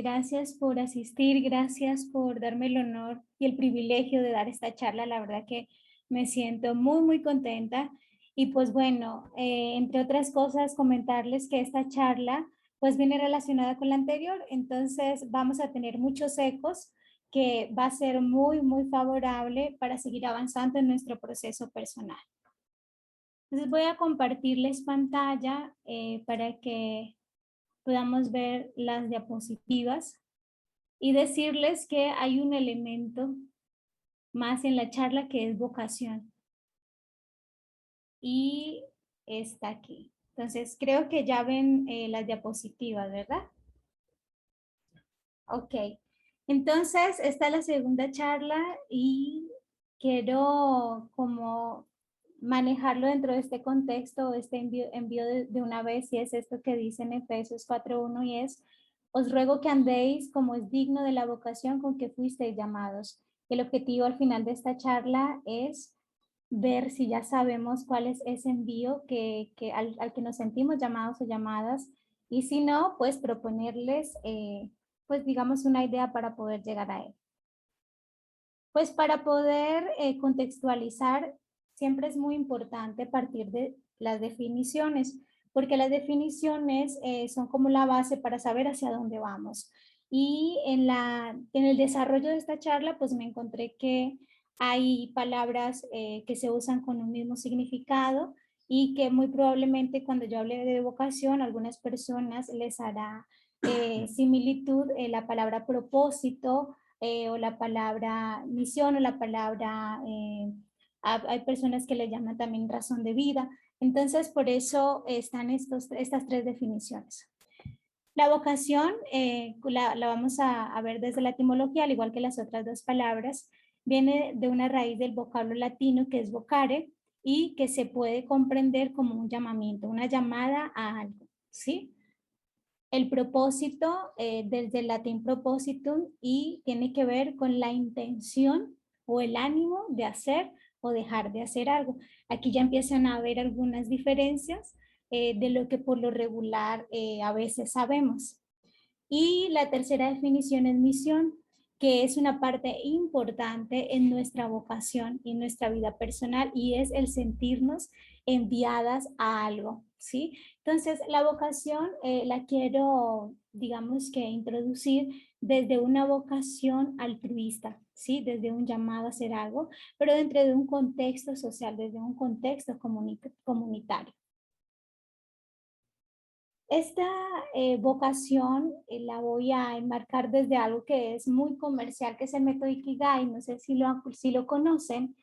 gracias por asistir, gracias por darme el honor y el privilegio de dar esta charla. La verdad que me siento muy, muy contenta. Y pues bueno, entre otras cosas, comentarles que esta charla pues viene relacionada con la anterior, entonces vamos a tener muchos ecos que va a ser muy, muy favorable para seguir avanzando en nuestro proceso personal. Entonces voy a compartirles pantalla para que podamos ver las diapositivas y decirles que hay un elemento más en la charla que es vocación. Y está aquí. Entonces creo que ya ven las diapositivas, ¿verdad? Ok. Entonces esta es la segunda charla y quiero como manejarlo dentro de este contexto, este envío de una vez, y es esto que dice en Efesios 4:1 y es: os ruego que andéis como es digno de la vocación con que fuisteis llamados. El objetivo al final de esta charla es ver si ya sabemos cuál es ese envío al que nos sentimos llamados o llamadas, y si no, pues proponerles, pues digamos, una idea para poder llegar a él. Pues para poder contextualizar, siempre es muy importante partir de las definiciones, porque las definiciones son como la base para saber hacia dónde vamos. Y en el desarrollo de esta charla, pues me encontré que hay palabras que se usan con un mismo significado y que muy probablemente cuando yo hable de vocación, a algunas personas les hará similitud la palabra propósito, o la palabra misión o la palabra, hay personas que le llaman también razón de vida. Entonces, por eso están estas tres definiciones. La vocación la vamos a ver desde la etimología, al igual que las otras dos palabras. Viene de una raíz del vocablo latino que es vocare y que se puede comprender como un llamamiento, una llamada a algo, ¿sí? El propósito, desde el latín propositum, y tiene que ver con la intención o el ánimo de hacer o dejar de hacer algo. Aquí ya empiezan a haber algunas diferencias de lo que por lo regular a veces sabemos. Y la tercera definición es misión, que es una parte importante en nuestra vocación y en nuestra vida personal, y es el sentirnos enviadas a algo, ¿sí? Entonces, la vocación la quiero, digamos que introducir desde una vocación altruista, ¿sí? Desde un llamado a hacer algo, pero dentro de un contexto social, desde un contexto comunitario. Esta vocación la voy a enmarcar desde algo que es muy comercial, que es el método Ikigai. No sé si lo conocen,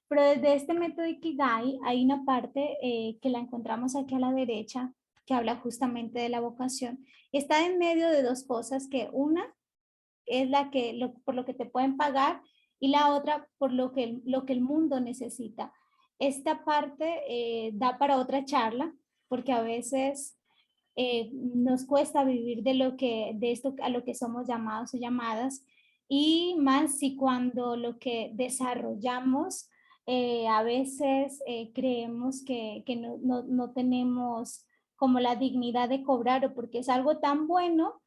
pero desde este método Ikigai hay una parte que la encontramos aquí a la derecha, que habla justamente de la vocación. Está en medio de dos cosas, que una es por lo que te pueden pagar, y la otra por lo que el mundo necesita. Esta parte da para otra charla, porque a veces nos cuesta vivir de esto a lo que somos llamados o llamadas, y más si cuando lo que desarrollamos a veces creemos que no tenemos como la dignidad de cobrar, o porque es algo tan bueno,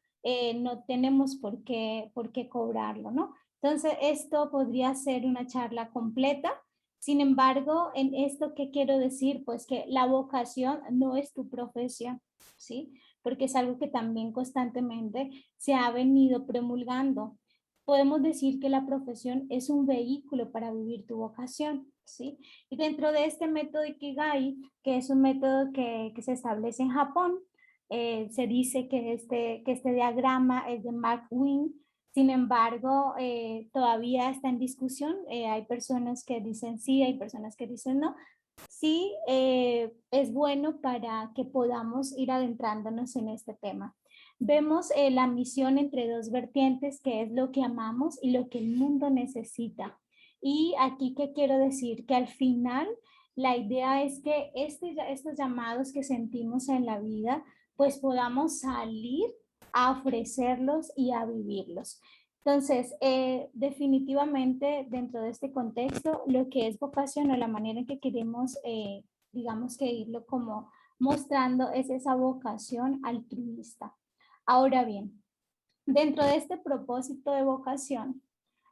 no tenemos por qué cobrarlo, ¿no? Entonces, esto podría ser una charla completa. Sin embargo, en esto, ¿qué quiero decir? Pues que la vocación no es tu profesión, ¿sí? Porque es algo que también constantemente se ha venido promulgando. Podemos decir que la profesión es un vehículo para vivir tu vocación, ¿sí? Y dentro de este método Ikigai, que es un método que se establece en Japón, se dice que este diagrama es de Mark Wynn. Sin embargo, todavía está en discusión. Hay personas que dicen sí, hay personas que dicen no. Sí, es bueno para que podamos ir adentrándonos en este tema. Vemos la misión entre dos vertientes, que es lo que amamos y lo que el mundo necesita. Y aquí, ¿qué quiero decir? Que al final la idea es que estos llamados que sentimos en la vida, pues podamos salir a ofrecerlos y a vivirlos. Entonces, definitivamente dentro de este contexto, lo que es vocación o la manera en que queremos, digamos que irlo como mostrando, es esa vocación altruista. Ahora bien, Dentro de este propósito de vocación,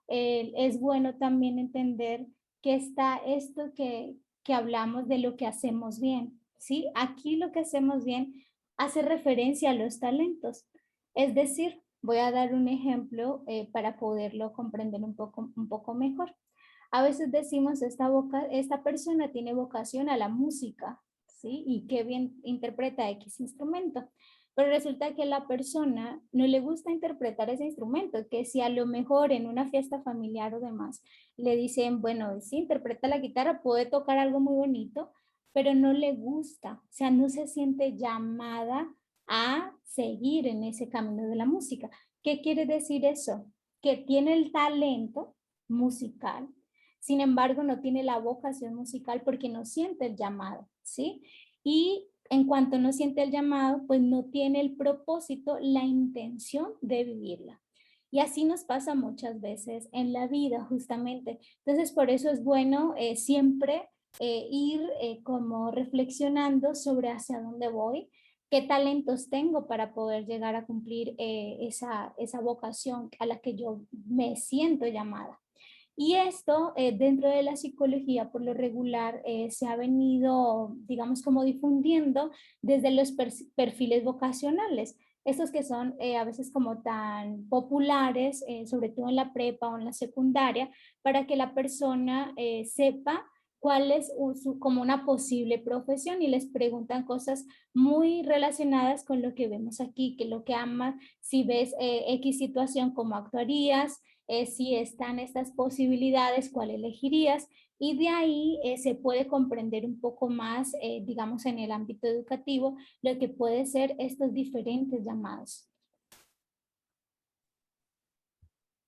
es bueno también entender que está esto que hablamos de lo que hacemos bien, ¿sí? Aquí lo que hacemos bien hace referencia a los talentos. Es decir, voy a dar un ejemplo para poderlo comprender un poco mejor. A veces decimos, esta persona tiene vocación a la música, ¿sí? Y qué bien interpreta X instrumento. Pero resulta que a la persona no le gusta interpretar ese instrumento, que si a lo mejor en una fiesta familiar o demás le dicen, bueno, sí, interpreta la guitarra, puede tocar algo muy bonito, pero no le gusta, o sea, no se siente llamada a seguir en ese camino de la música. ¿Qué quiere decir eso? Que tiene el talento musical, sin embargo, no tiene la vocación musical porque no siente el llamado, ¿sí? Y en cuanto no siente el llamado, pues no tiene el propósito, la intención de vivirla. Y así nos pasa muchas veces en la vida, justamente. Entonces, por eso es bueno siempre ir como reflexionando sobre hacia dónde voy, qué talentos tengo para poder llegar a cumplir esa vocación a la que yo me siento llamada. Y esto dentro de la psicología por lo regular se ha venido, digamos, como difundiendo desde los perfiles vocacionales. Estos que son a veces como tan populares, sobre todo en la prepa o en la secundaria, para que la persona sepa cuál es como una posible profesión y les preguntan cosas muy relacionadas con lo que vemos aquí, que lo que amas, si ves X situación, cómo actuarías, si están estas posibilidades, cuál elegirías, y de ahí se puede comprender un poco más, digamos, en el ámbito educativo, lo que puede ser estos diferentes llamados.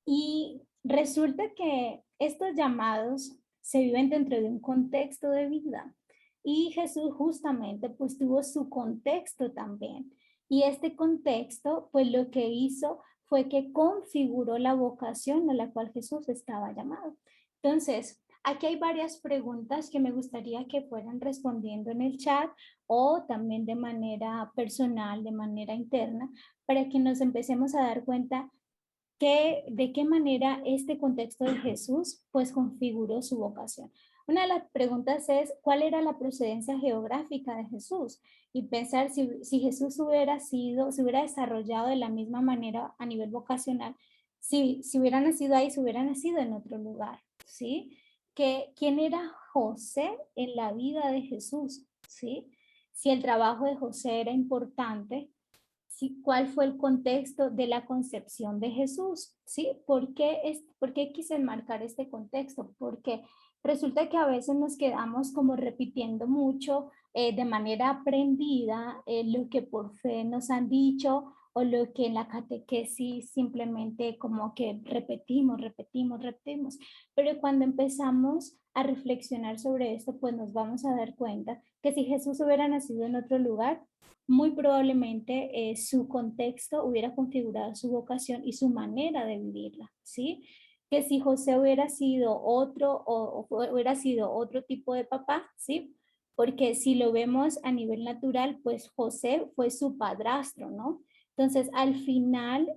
Y resulta que estos llamados se viven dentro de un contexto de vida. Y Jesús justamente pues tuvo su contexto también. Y este contexto pues lo que hizo fue que configuró la vocación a la cual Jesús estaba llamado. Entonces, aquí hay varias preguntas que me gustaría que fueran respondiendo en el chat o también de manera personal, de manera interna, para que nos empecemos a dar cuenta de qué manera este contexto de Jesús pues configuró su vocación. Una de las preguntas es, ¿cuál era la procedencia geográfica de Jesús? Y pensar si Jesús hubiera sido, si hubiera desarrollado de la misma manera a nivel vocacional, si hubiera nacido ahí, si hubiera nacido en otro lugar, ¿sí? ¿Quién era José en la vida de Jesús? ¿Sí? Si el trabajo de José era importante, ¿sí? ¿Cuál fue el contexto de la concepción de Jesús? ¿Sí? ¿Por qué quise enmarcar este contexto? Porque resulta que a veces nos quedamos como repitiendo mucho de manera aprendida lo que por fe nos han dicho o lo que en la catequesis simplemente como que repetimos. Pero cuando empezamos a reflexionar sobre esto, pues nos vamos a dar cuenta que si Jesús hubiera nacido en otro lugar, muy probablemente su contexto hubiera configurado su vocación y su manera de vivirla, ¿sí? Que si José hubiera sido otro o hubiera sido otro tipo de papá, ¿sí? Porque si lo vemos a nivel natural, pues José fue su padrastro, ¿no? Entonces, al final,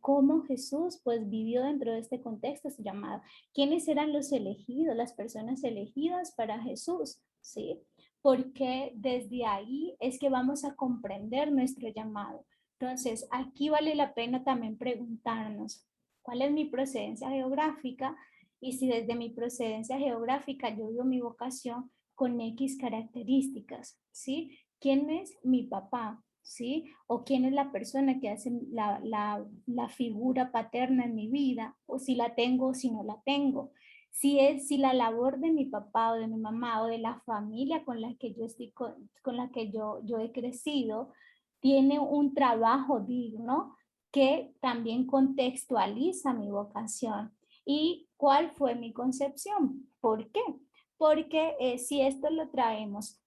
cómo Jesús pues vivió dentro de este contexto se llamado. ¿Quiénes eran los elegidos, las personas elegidas para Jesús? ¿Sí? Porque desde ahí es que vamos a comprender nuestro llamado. Entonces, aquí vale la pena también preguntarnos, ¿cuál es mi procedencia geográfica? Y si desde mi procedencia geográfica yo vivo mi vocación con X características, ¿sí? ¿Quién es mi papá? ¿Sí? O quién es la persona que hace la figura paterna en mi vida, o si la tengo o si no la tengo. Si la labor de mi papá o de mi mamá o de la familia con la que yo estoy, con la que yo he crecido, tiene un trabajo digno que también contextualiza mi vocación. ¿Y cuál fue mi concepción? ¿Por qué? Porque si esto lo traemos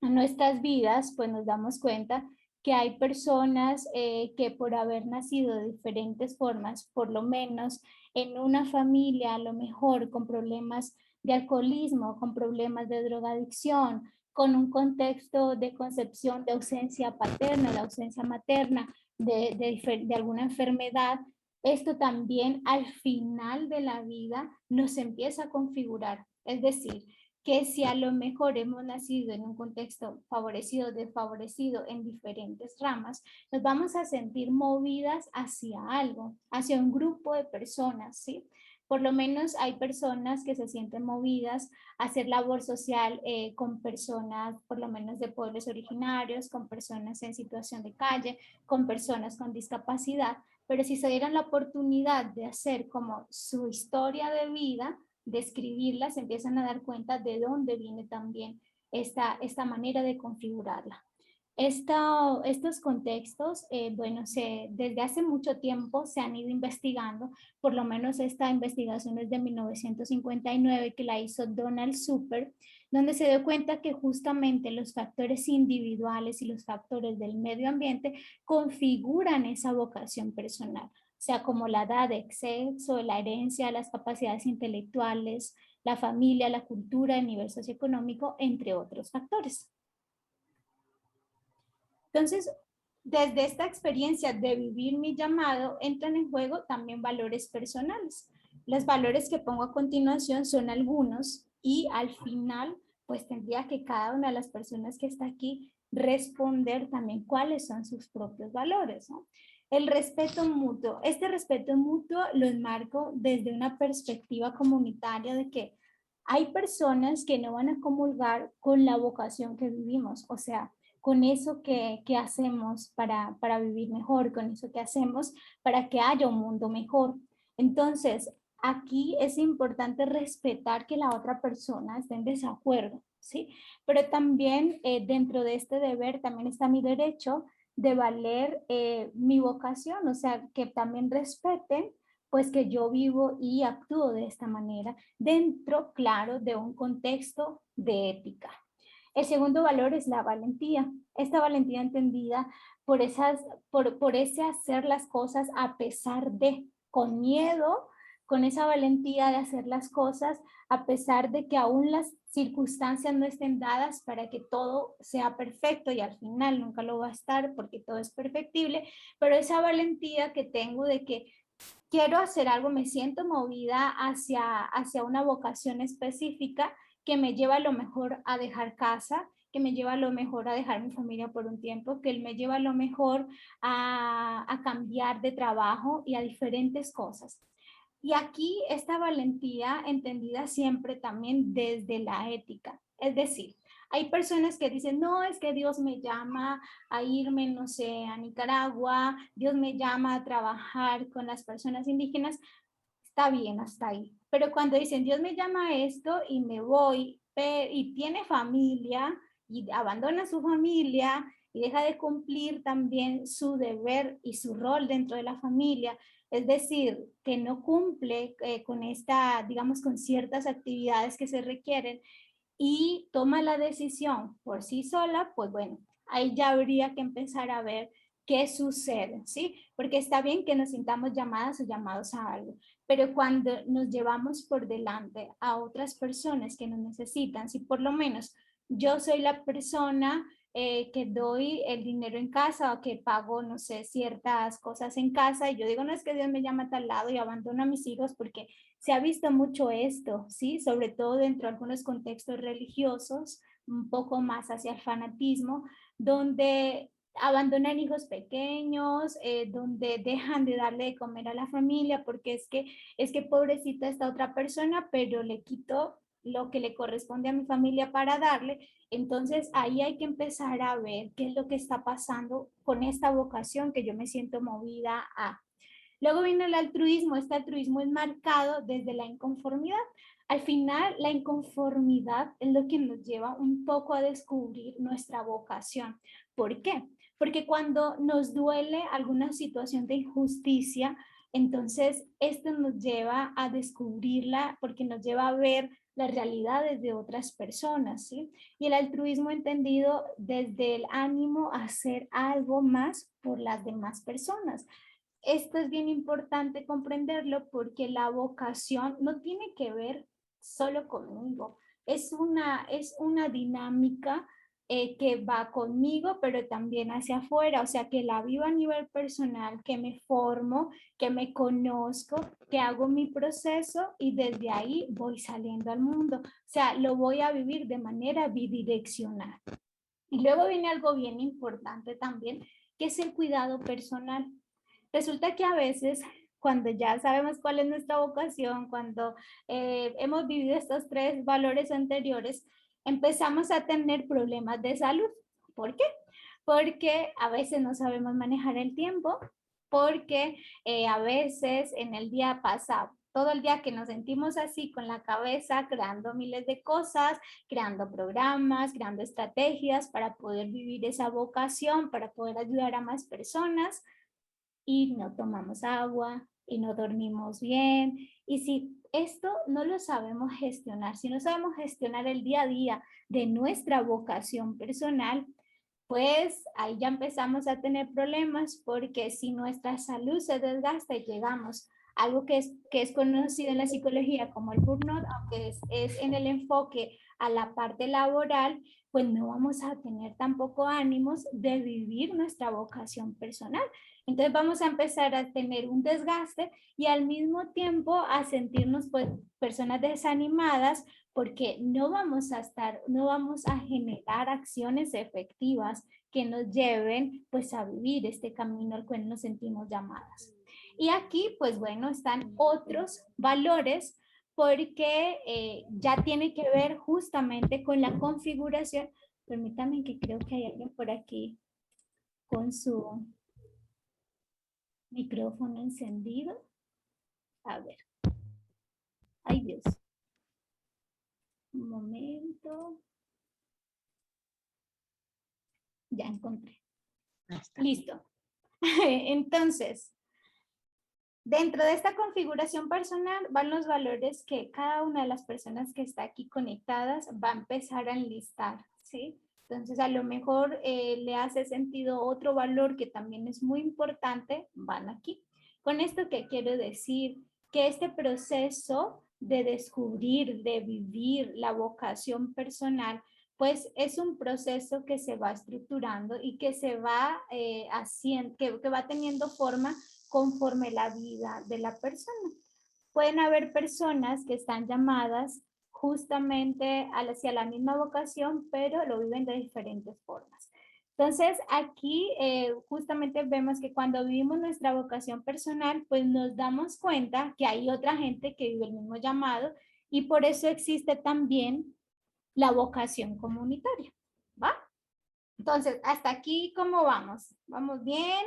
a nuestras vidas, pues nos damos cuenta que hay personas que por haber nacido de diferentes formas, por lo menos en una familia, a lo mejor con problemas de alcoholismo, con problemas de drogadicción, con un contexto de concepción de ausencia paterna, de ausencia materna, de alguna enfermedad, esto también al final de la vida nos empieza a configurar. Es decir, que si a lo mejor hemos nacido en un contexto favorecido o desfavorecido en diferentes ramas, nos vamos a sentir movidas hacia algo, hacia un grupo de personas, ¿sí? Por lo menos hay personas que se sienten movidas a hacer labor social con personas, por lo menos de pueblos originarios, con personas en situación de calle, con personas con discapacidad, pero si se dieran la oportunidad de hacer como su historia de vida, de escribirla, se empiezan a dar cuenta de dónde viene también esta manera de configurarla. Estos contextos, bueno, desde hace mucho tiempo se han ido investigando, por lo menos esta investigación es de 1959 que la hizo Donald Super, donde se dio cuenta que justamente los factores individuales y los factores del medio ambiente configuran esa vocación personal, o sea, como la edad, el sexo, la herencia, las capacidades intelectuales, la familia, la cultura, el nivel socioeconómico, entre otros factores. Entonces, desde esta experiencia de vivir mi llamado, entran en juego también valores personales. Los valores que pongo a continuación son algunos y al final, pues tendría que cada una de las personas que está aquí responder también cuáles son sus propios valores, ¿no? El respeto mutuo. Este respeto mutuo lo enmarco desde una perspectiva comunitaria de que hay personas que no van a comulgar con la vocación que vivimos, o sea, con eso que hacemos para vivir mejor, con eso que hacemos para que haya un mundo mejor. Entonces, aquí es importante respetar que la otra persona esté en desacuerdo, ¿sí? Pero también dentro de este deber también está mi derecho de valer mi vocación, o sea, que también respeten pues que yo vivo y actúo de esta manera dentro, claro, de un contexto de ética. El segundo valor es la valentía. Esta valentía entendida por ese hacer las cosas a pesar de, con miedo, con esa valentía de hacer las cosas a pesar de que aún las circunstancias no estén dadas para que todo sea perfecto y al final nunca lo va a estar porque todo es perfectible, pero esa valentía que tengo de que quiero hacer algo, me siento movida hacia una vocación específica que me lleva a lo mejor a dejar casa, que me lleva a lo mejor a dejar mi familia por un tiempo, que me lleva a lo mejor a cambiar de trabajo y a diferentes cosas. Y aquí esta valentía entendida siempre también desde la ética. Es decir, hay personas que dicen, no, es que Dios me llama a irme, no sé, a Nicaragua, Dios me llama a trabajar con las personas indígenas, está bien hasta ahí. Pero cuando dicen, Dios me llama a esto y me voy, y tiene familia y abandona su familia y deja de cumplir también su deber y su rol dentro de la familia, es decir, que no cumple con esta, digamos, con ciertas actividades que se requieren y toma la decisión por sí sola, pues bueno, ahí ya habría que empezar a ver qué sucede, ¿sí? Porque está bien que nos sintamos llamadas o llamados a algo, pero cuando nos llevamos por delante a otras personas que nos necesitan, si por lo menos yo soy la persona que doy el dinero en casa o que pago, no sé, ciertas cosas en casa y yo digo, no es que Dios me llama a tal lado y abandono a mis hijos porque se ha visto mucho esto, ¿sí? Sobre todo dentro de algunos contextos religiosos, un poco más hacia el fanatismo, donde abandonan hijos pequeños, donde dejan de darle de comer a la familia porque es que pobrecita esta otra persona, pero le quito lo que le corresponde a mi familia para darle. Entonces ahí hay que empezar a ver qué es lo que está pasando con esta vocación que yo me siento movida a. Luego viene el altruismo. Este altruismo es marcado desde la inconformidad. Al final, la inconformidad es lo que nos lleva un poco a descubrir nuestra vocación. ¿Por qué? Porque cuando nos duele alguna situación de injusticia, entonces esto nos lleva a descubrirla porque nos lleva a ver las realidades de otras personas, ¿sí? Y el altruismo entendido desde el ánimo a hacer algo más por las demás personas. Esto es bien importante comprenderlo porque la vocación no tiene que ver solo conmigo, es una dinámica que va conmigo, pero también hacia afuera, o sea, que la vivo a nivel personal, que me formo, que me conozco, que hago mi proceso y desde ahí voy saliendo al mundo. O sea, lo voy a vivir de manera bidireccional. Y luego viene algo bien importante también, que es el cuidado personal. Resulta que a veces, cuando ya sabemos cuál es nuestra vocación, cuando hemos vivido estos tres valores anteriores, empezamos a tener problemas de salud. ¿Por qué? Porque a veces no sabemos manejar el tiempo, porque a veces en el día pasa todo el día que nos sentimos así con la cabeza, creando miles de cosas, creando programas, creando estrategias para poder vivir esa vocación, para poder ayudar a más personas, y no tomamos agua y no dormimos bien. Y si esto no lo sabemos gestionar, si no sabemos gestionar el día a día de nuestra vocación personal, pues ahí ya empezamos a tener problemas, porque si nuestra salud se desgasta y llegamos a algo que es conocido en la psicología como el burnout, aunque es en el enfoque a la parte laboral, pues no vamos a tener tampoco ánimos de vivir nuestra vocación personal. Entonces vamos a empezar a tener un desgaste y al mismo tiempo a sentirnos pues personas desanimadas, porque no vamos a estar, no vamos a generar acciones efectivas que nos lleven pues a vivir este camino al cual nos sentimos llamadas. Y aquí pues bueno, están otros valores, porque ya tiene que ver justamente con la configuración. Permítanme, que creo que hay alguien por aquí con su micrófono encendido. A ver. Ay, Dios. Un momento. Ya encontré. Listo. Entonces, dentro de esta configuración personal van los valores que cada una de las personas que está aquí conectadas va a empezar a enlistar, ¿sí? Entonces, a lo mejor le hace sentido otro valor que también es muy importante, van aquí. Con esto, ¿qué quiero decir? Que este proceso de descubrir, de vivir la vocación personal, pues es un proceso que se va estructurando y que se va haciendo, que va teniendo forma conforme la vida de la persona. Pueden haber personas que están llamadas justamente hacia la misma vocación, pero lo viven de diferentes formas. Entonces, aquí justamente vemos que cuando vivimos nuestra vocación personal, pues nos damos cuenta que hay otra gente que vive el mismo llamado, y por eso existe también la vocación comunitaria, ¿va? Entonces, hasta aquí, ¿cómo vamos? ¿Vamos bien?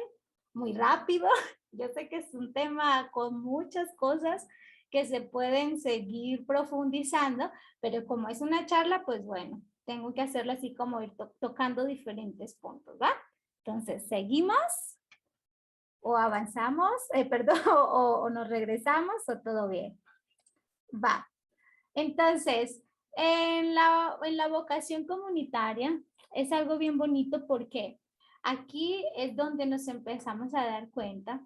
¿Muy rápido? Yo sé que es un tema con muchas cosas que se pueden seguir profundizando, pero como es una charla, pues bueno, tengo que hacerlo así, como ir tocando diferentes puntos, ¿va? Entonces, ¿seguimos? ¿O avanzamos? Perdón, o nos regresamos, o todo bien. Va. Entonces, en la vocación comunitaria es algo bien bonito, porque aquí es donde nos empezamos a dar cuenta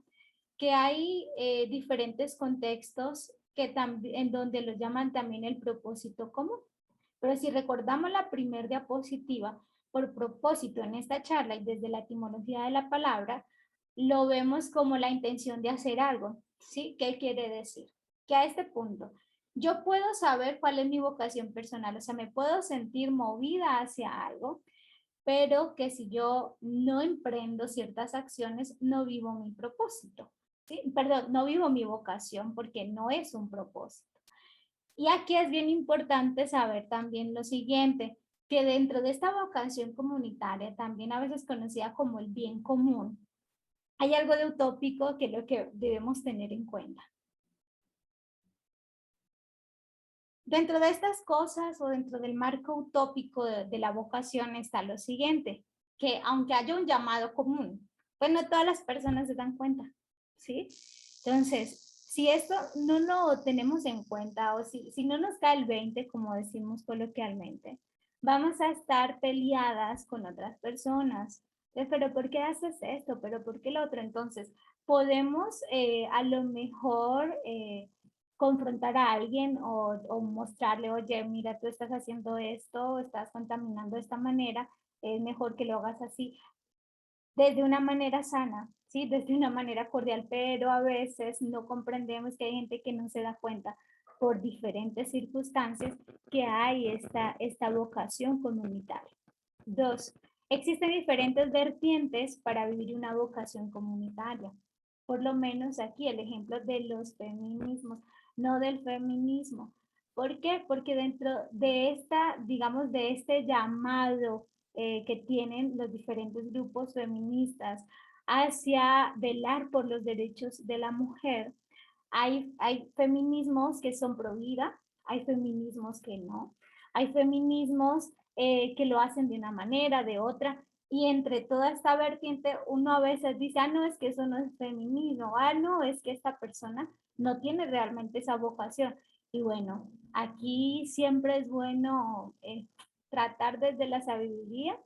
que hay diferentes contextos que en donde los llaman también el propósito común. Pero si recordamos la primer diapositiva, por propósito en esta charla y desde la etimología de la palabra, lo vemos como la intención de hacer algo, ¿sí? ¿Qué quiere decir? Que a este punto yo puedo saber cuál es mi vocación personal, o sea, me puedo sentir movida hacia algo, pero que si yo no emprendo ciertas acciones, no vivo mi propósito, ¿sí? Perdón, no vivo mi vocación, porque no es un propósito. Y aquí es bien importante saber también lo siguiente, que dentro de esta vocación comunitaria, también a veces conocida como el bien común, hay algo de utópico que es lo que debemos tener en cuenta. Dentro de estas cosas, o dentro del marco utópico de la vocación, está lo siguiente, que aunque haya un llamado común, pues no todas las personas se dan cuenta, ¿sí? Entonces, si esto no lo tenemos en cuenta, o si no nos cae el 20, como decimos coloquialmente, vamos a estar peleadas con otras personas. Pero ¿por qué haces esto? ¿Pero por qué lo otro? Entonces, podemos a lo mejor confrontar a alguien, o mostrarle, oye, mira, tú estás haciendo esto, estás contaminando de esta manera, es mejor que lo hagas así, desde una manera sana, ¿sí? Desde una manera cordial, pero a veces no comprendemos que hay gente que no se da cuenta por diferentes circunstancias que hay esta vocación comunitaria. Dos, existen diferentes vertientes para vivir una vocación comunitaria. Por lo menos aquí el ejemplo de los feminismos, no del feminismo. ¿Por qué? Porque dentro de esta, digamos, de este llamado que tienen los diferentes grupos feministas hacia velar por los derechos de la mujer, hay feminismos que son pro vida, hay feminismos que no, hay feminismos que lo hacen de una manera, de otra, y entre toda esta vertiente uno a veces dice, ah, no, es que eso no es feminismo, ah, no, es que esta persona no tiene realmente esa vocación. Y bueno, aquí siempre es bueno tratar desde la sabiduría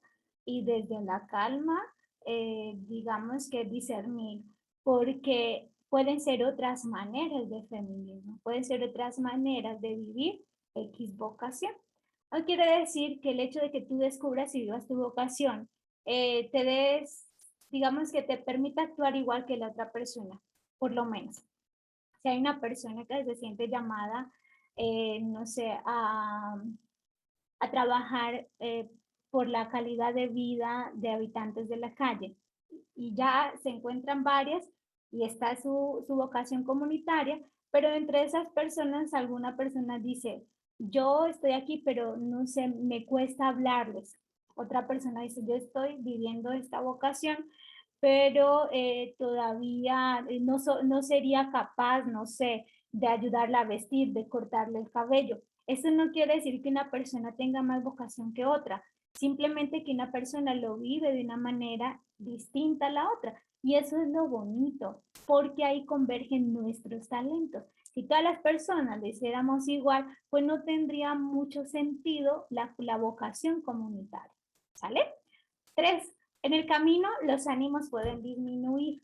y desde la calma, digamos que discernir, porque pueden ser otras maneras de feminismo, pueden ser otras maneras de vivir X vocación. No quiere decir que el hecho de que tú descubras y vivas tu vocación te des, digamos que te permita actuar igual que la otra persona, por lo menos. Si hay una persona que se siente llamada, no sé, a trabajar por la calidad de vida de habitantes de la calle y ya se encuentran varias y está su vocación comunitaria, pero entre esas personas alguna persona dice, yo estoy aquí, pero no sé, me cuesta hablarles. Otra persona dice, yo estoy viviendo esta vocación, pero todavía no sería capaz, no sé, de ayudarla a vestir, de cortarle el cabello. Eso no quiere decir que una persona tenga más vocación que otra, simplemente que una persona lo vive de una manera distinta a la otra. Y eso es lo bonito, porque ahí convergen nuestros talentos. Si todas las personas lo hiciéramos igual, pues no tendría mucho sentido la vocación comunitaria. ¿Sale? 3. En el camino los ánimos pueden disminuir.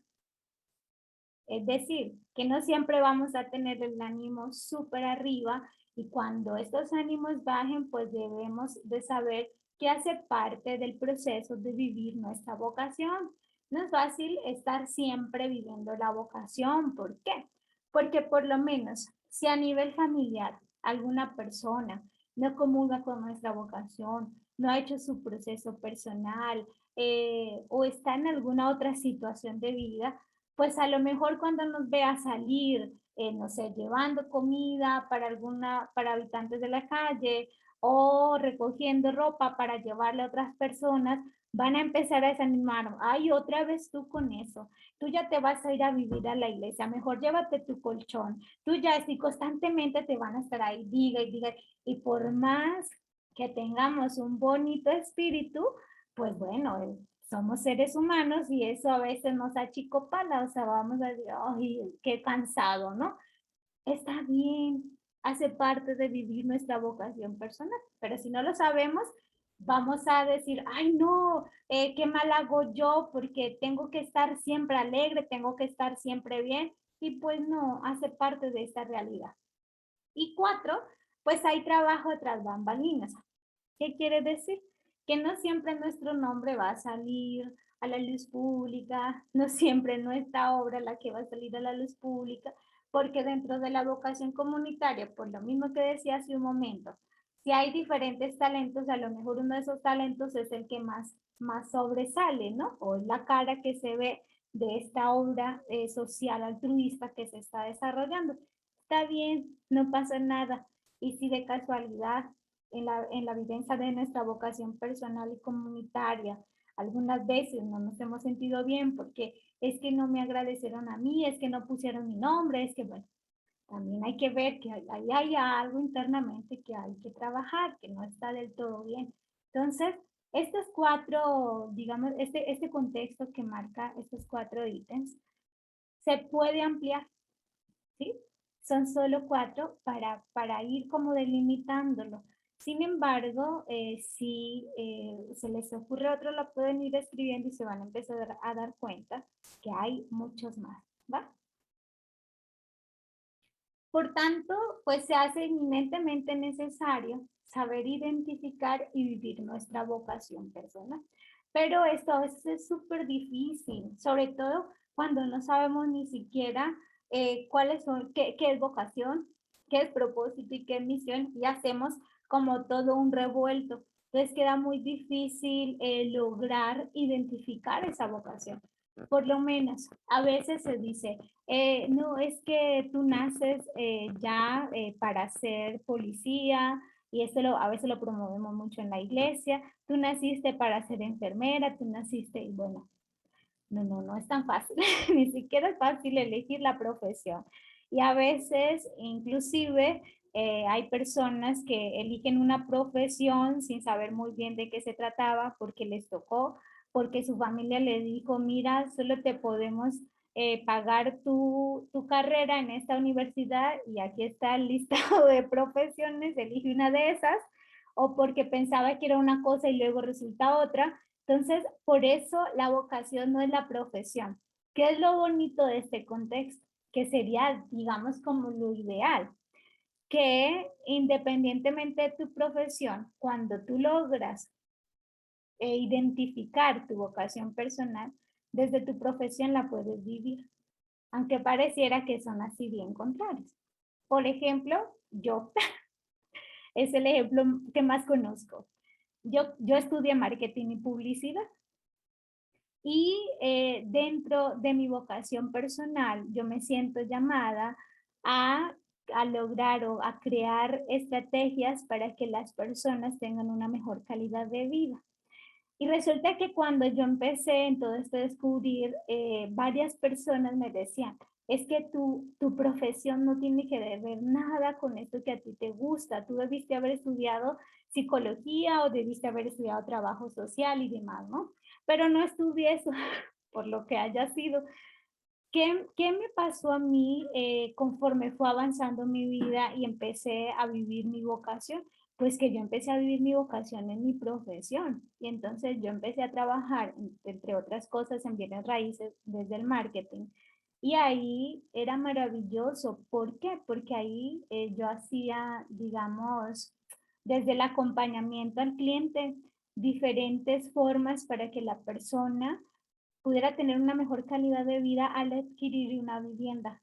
Es decir, que no siempre vamos a tener el ánimo súper arriba y cuando estos ánimos bajen, pues debemos de saber que hace parte del proceso de vivir nuestra vocación. No es fácil estar siempre viviendo la vocación. ¿Por qué? Porque por lo menos si a nivel familiar alguna persona no comulga con nuestra vocación, no ha hecho su proceso personal o está en alguna otra situación de vida, pues a lo mejor cuando nos vea salir, no sé, llevando comida para habitantes de la calle o recogiendo ropa para llevarle a otras personas, van a empezar a desanimar. Ay, otra vez tú con eso. Tú ya te vas a ir a vivir a la iglesia. Mejor llévate tu colchón. Tú ya, si constantemente te van a estar ahí, diga y diga. Y por más que tengamos un bonito espíritu, pues bueno, somos seres humanos y eso a veces nos achicopala, o sea, vamos a decir, ay, qué cansado, ¿no? Está bien, hace parte de vivir nuestra vocación personal, pero si no lo sabemos, vamos a decir, ay, no, qué mal hago yo porque tengo que estar siempre alegre, tengo que estar siempre bien, y pues no, hace parte de esta realidad. Y 4, pues hay trabajo tras bambalinas. ¿Qué quiere decir? Que no siempre nuestro nombre va a salir a la luz pública, no siempre nuestra obra la que va a salir a la luz pública, porque dentro de la vocación comunitaria, por lo mismo que decía hace un momento, si hay diferentes talentos, a lo mejor uno de esos talentos es el que más sobresale, ¿no? O es la cara que se ve de esta obra social altruista que se está desarrollando. Está bien, no pasa nada. Y si de casualidad en la vivencia de nuestra vocación personal y comunitaria, algunas veces no nos hemos sentido bien porque es que no me agradecieron a mí, es que no pusieron mi nombre, es que bueno, también hay que ver que ahí hay algo internamente que hay que trabajar, que no está del todo bien. Entonces, estos 4, digamos, este contexto que marca estos 4 ítems, se puede ampliar, ¿sí? Son solo 4 para ir como delimitándolo. Sin embargo, si se les ocurre otro, lo pueden ir escribiendo y se van a empezar a dar cuenta que hay muchos más, ¿va? Por tanto, pues se hace eminentemente necesario saber identificar y vivir nuestra vocación personal. Pero esto a veces es súper difícil, sobre todo cuando no sabemos ni siquiera cuáles son, qué es vocación, qué es propósito y qué es misión, y hacemos como todo un revuelto. Entonces queda muy difícil lograr identificar esa vocación. Por lo menos, a veces se dice, no, es que tú naces ya para ser policía, y esto a veces lo promovemos mucho en la iglesia, tú naciste para ser enfermera, tú naciste, y bueno, no es tan fácil, ni siquiera es fácil elegir la profesión. Y a veces, inclusive, hay personas que eligen una profesión sin saber muy bien de qué se trataba, porque les tocó, porque su familia le dijo, mira, solo te podemos pagar tu carrera en esta universidad y aquí está el listado de profesiones, elige una de esas, o porque pensaba que era una cosa y luego resulta otra. Entonces, por eso la vocación no es la profesión. ¿Qué es lo bonito de este contexto? Que sería, digamos, como lo ideal, que independientemente de tu profesión, cuando tú logras identificar tu vocación personal, desde tu profesión la puedes vivir, aunque pareciera que son así bien contrarios. Por ejemplo, yo, es el ejemplo que más conozco. Yo estudié marketing y publicidad. Y dentro de mi vocación personal, yo me siento llamada a, a lograr o a crear estrategias para que las personas tengan una mejor calidad de vida. Y resulta que cuando yo empecé en todo esto de descubrir, varias personas me decían, es que tu profesión no tiene que ver nada con esto que a ti te gusta. Tú debiste haber estudiado psicología o debiste haber estudiado trabajo social y demás, ¿no? Pero no estudié eso, por lo que haya sido. ¿Qué me pasó a mí conforme fue avanzando mi vida y empecé a vivir mi vocación? Pues que yo empecé a vivir mi vocación en mi profesión y entonces yo empecé a trabajar, entre otras cosas, en bienes raíces desde el marketing. Y ahí era maravilloso. ¿Por qué? Porque ahí yo hacía, digamos, desde el acompañamiento al cliente, diferentes formas para que la persona pudiera tener una mejor calidad de vida al adquirir una vivienda.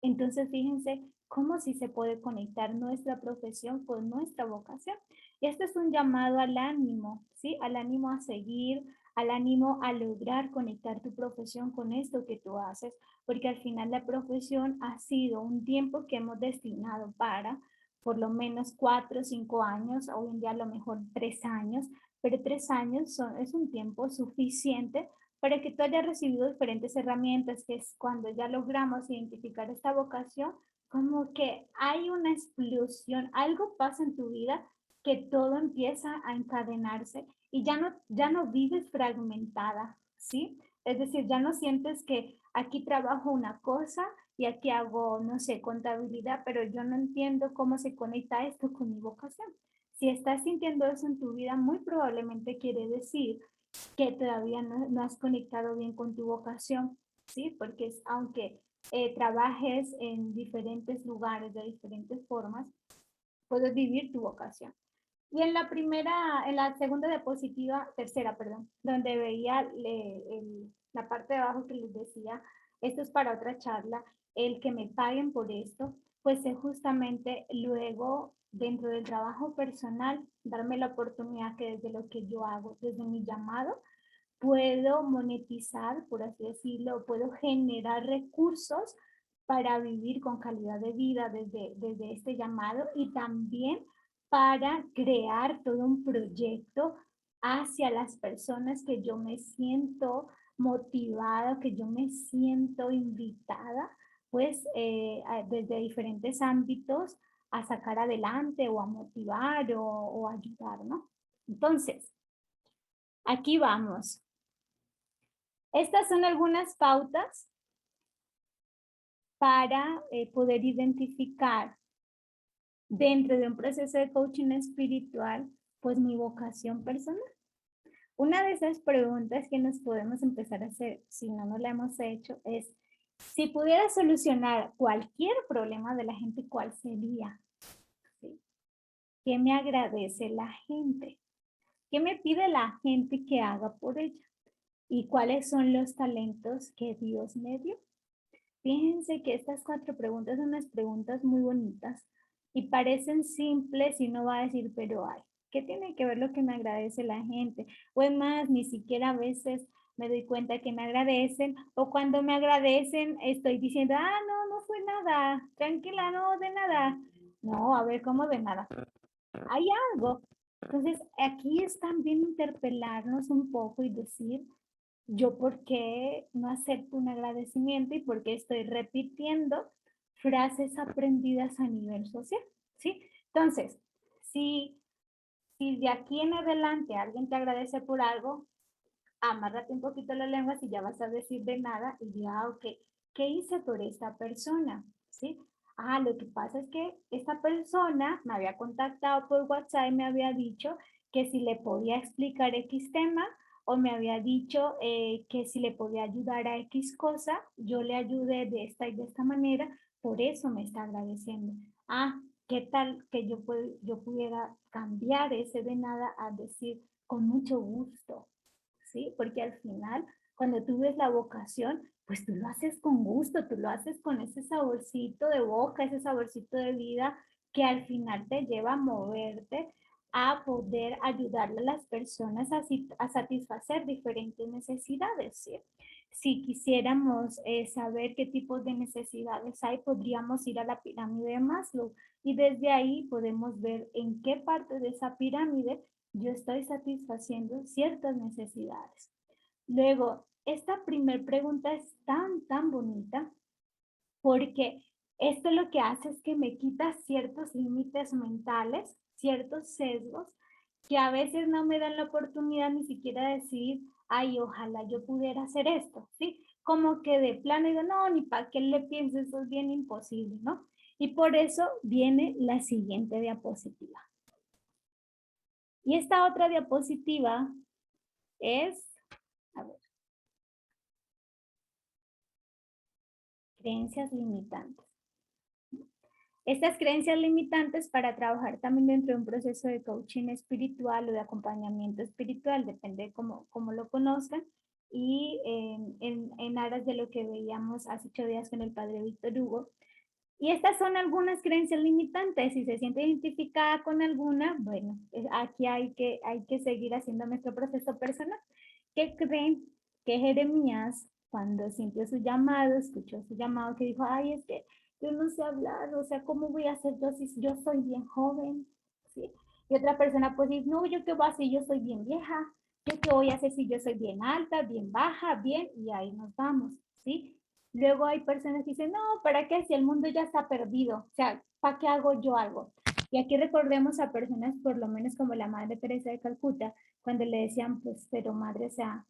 Entonces, fíjense cómo si se puede conectar nuestra profesión con nuestra vocación. Y esto es un llamado al ánimo, ¿sí? Al ánimo a seguir, al ánimo a lograr conectar tu profesión con esto que tú haces, porque al final la profesión ha sido un tiempo que hemos destinado para por lo menos 4 o 5 años, hoy en día a lo mejor 3 años, pero 3 años es un tiempo suficiente para que tú hayas recibido diferentes herramientas, que es cuando ya logramos identificar esta vocación, como que hay una explosión, algo pasa en tu vida que todo empieza a encadenarse y ya no vives fragmentada, ¿sí? Es decir, ya no sientes que aquí trabajo una cosa y aquí hago, no sé, contabilidad, pero yo no entiendo cómo se conecta esto con mi vocación. Si estás sintiendo eso en tu vida, muy probablemente quiere decir que todavía no has conectado bien con tu vocación, ¿sí? Porque aunque trabajes en diferentes lugares, de diferentes formas, puedes vivir tu vocación. Y en la segunda diapositiva, tercera, perdón, donde veía la parte de abajo que les decía, esto es para otra charla, el que me paguen por esto, pues es justamente luego dentro del trabajo personal, darme la oportunidad que desde lo que yo hago, desde mi llamado, puedo monetizar, por así decirlo, puedo generar recursos para vivir con calidad de vida desde este llamado y también para crear todo un proyecto hacia las personas que yo me siento motivada, que yo me siento invitada, pues desde diferentes ámbitos a sacar adelante o a motivar o ayudar, ¿no? Entonces, aquí vamos. Estas son algunas pautas para poder identificar dentro de un proceso de coaching espiritual, pues mi vocación personal. Una de esas preguntas que nos podemos empezar a hacer, si no nos la hemos hecho, es Si pudiera solucionar cualquier problema de la gente, ¿cuál sería? ¿Sí? ¿Qué me agradece la gente? ¿Qué me pide la gente que haga por ella? ¿Y cuáles son los talentos que Dios me dio? Fíjense que estas 4 preguntas son unas preguntas muy bonitas y parecen simples y uno va a decir, pero ay, ¿qué tiene que ver lo que me agradece la gente? O es más, ni siquiera a veces me doy cuenta que me agradecen o cuando me agradecen estoy diciendo, ah, no, no fue nada, tranquila, no, de nada. No, a ver, ¿cómo de nada? Hay algo. Entonces, aquí es también interpelarnos un poco y decir, yo por qué no acepto un agradecimiento y por qué estoy repitiendo frases aprendidas a nivel social, ¿sí? Entonces, si, si de aquí en adelante alguien te agradece por algo, amárrate un poquito la lengua si ya vas a decir de nada y ya, ok, ¿qué hice por esta persona? ¿Sí? Ah, lo que pasa es que esta persona me había contactado por WhatsApp y me había dicho que si le podía explicar X tema o me había dicho que si le podía ayudar a X cosa, yo le ayudé de esta y de esta manera, por eso me está agradeciendo. Ah, ¿qué tal que yo pudiera cambiar ese de nada a decir con mucho gusto? ¿Sí? Porque al final, cuando tú ves la vocación, pues tú lo haces con gusto, tú lo haces con ese saborcito de boca, ese saborcito de vida que al final te lleva a moverte, a poder ayudarle a las personas a satisfacer diferentes necesidades, ¿sí? Si quisiéramos saber qué tipos de necesidades hay, podríamos ir a la pirámide de Maslow y desde ahí podemos ver en qué parte de esa pirámide yo estoy satisfaciendo ciertas necesidades. Luego, esta primer pregunta es tan bonita porque esto lo que hace es que me quita ciertos límites mentales, ciertos sesgos, que a veces no me dan la oportunidad ni siquiera de decir, ay, ojalá yo pudiera hacer esto, ¿sí? Como que de plano digo, no, ni para qué le pienso, eso es bien imposible, ¿no? Y por eso viene la siguiente diapositiva. Y esta otra diapositiva es, a ver, creencias limitantes. Estas creencias limitantes para trabajar también dentro de un proceso de coaching espiritual o de acompañamiento espiritual, depende de cómo lo conozcan, y en aras de lo que veíamos hace 8 días con el padre Víctor Hugo. Y estas son algunas creencias limitantes. Si se siente identificada con alguna, bueno, aquí hay que seguir haciendo nuestro proceso personal. ¿Qué creen que Jeremías, cuando sintió su llamado, escuchó su llamado, que dijo, ay, es que yo no sé hablar, o sea, ¿cómo voy a hacer yo si yo soy bien joven? ¿Sí? Y otra persona pues dice, no, yo qué voy a hacer, yo soy bien vieja, yo qué voy a hacer si yo soy bien alta, bien baja, bien, y ahí nos vamos, ¿sí? Luego hay personas que dicen, no, ¿para qué? Si el mundo ya está perdido, o sea, ¿para qué hago yo algo? Y aquí recordemos a personas, por lo menos como la Madre Teresa de Calcuta, cuando le decían, pues, pero madre, o sea,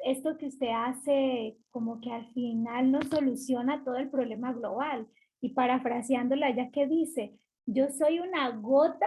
esto que usted hace como que al final no soluciona todo el problema global. Y parafraseándola, ya que dice, yo soy una gota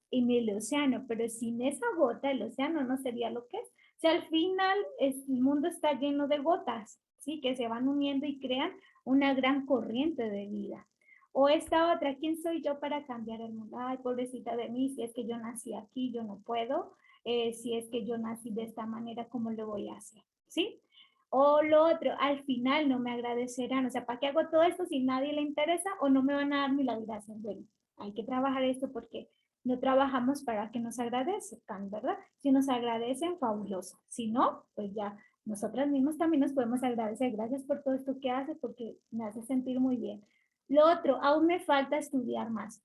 en el océano, pero sin esa gota el océano no sería lo que es. O sea, al final el mundo está lleno de gotas, ¿sí? Que se van uniendo y crean una gran corriente de vida. O esta otra, ¿quién soy yo para cambiar el mundo? Ay, pobrecita de mí, si es que yo nací aquí, yo no puedo. Si es que yo nací de esta manera, ¿cómo lo voy a hacer? ¿Sí? O lo otro, al final no me agradecerán. O sea, ¿para qué hago todo esto si nadie le interesa o no me van a dar ni la gracia? Bueno, hay que trabajar esto porque no trabajamos para que nos agradezcan, ¿verdad? Si nos agradecen, fabuloso. Si no, pues ya nosotras mismos también nos podemos agradecer. Gracias por todo esto que hace porque me hace sentir muy bien. Lo otro, aún me falta estudiar más.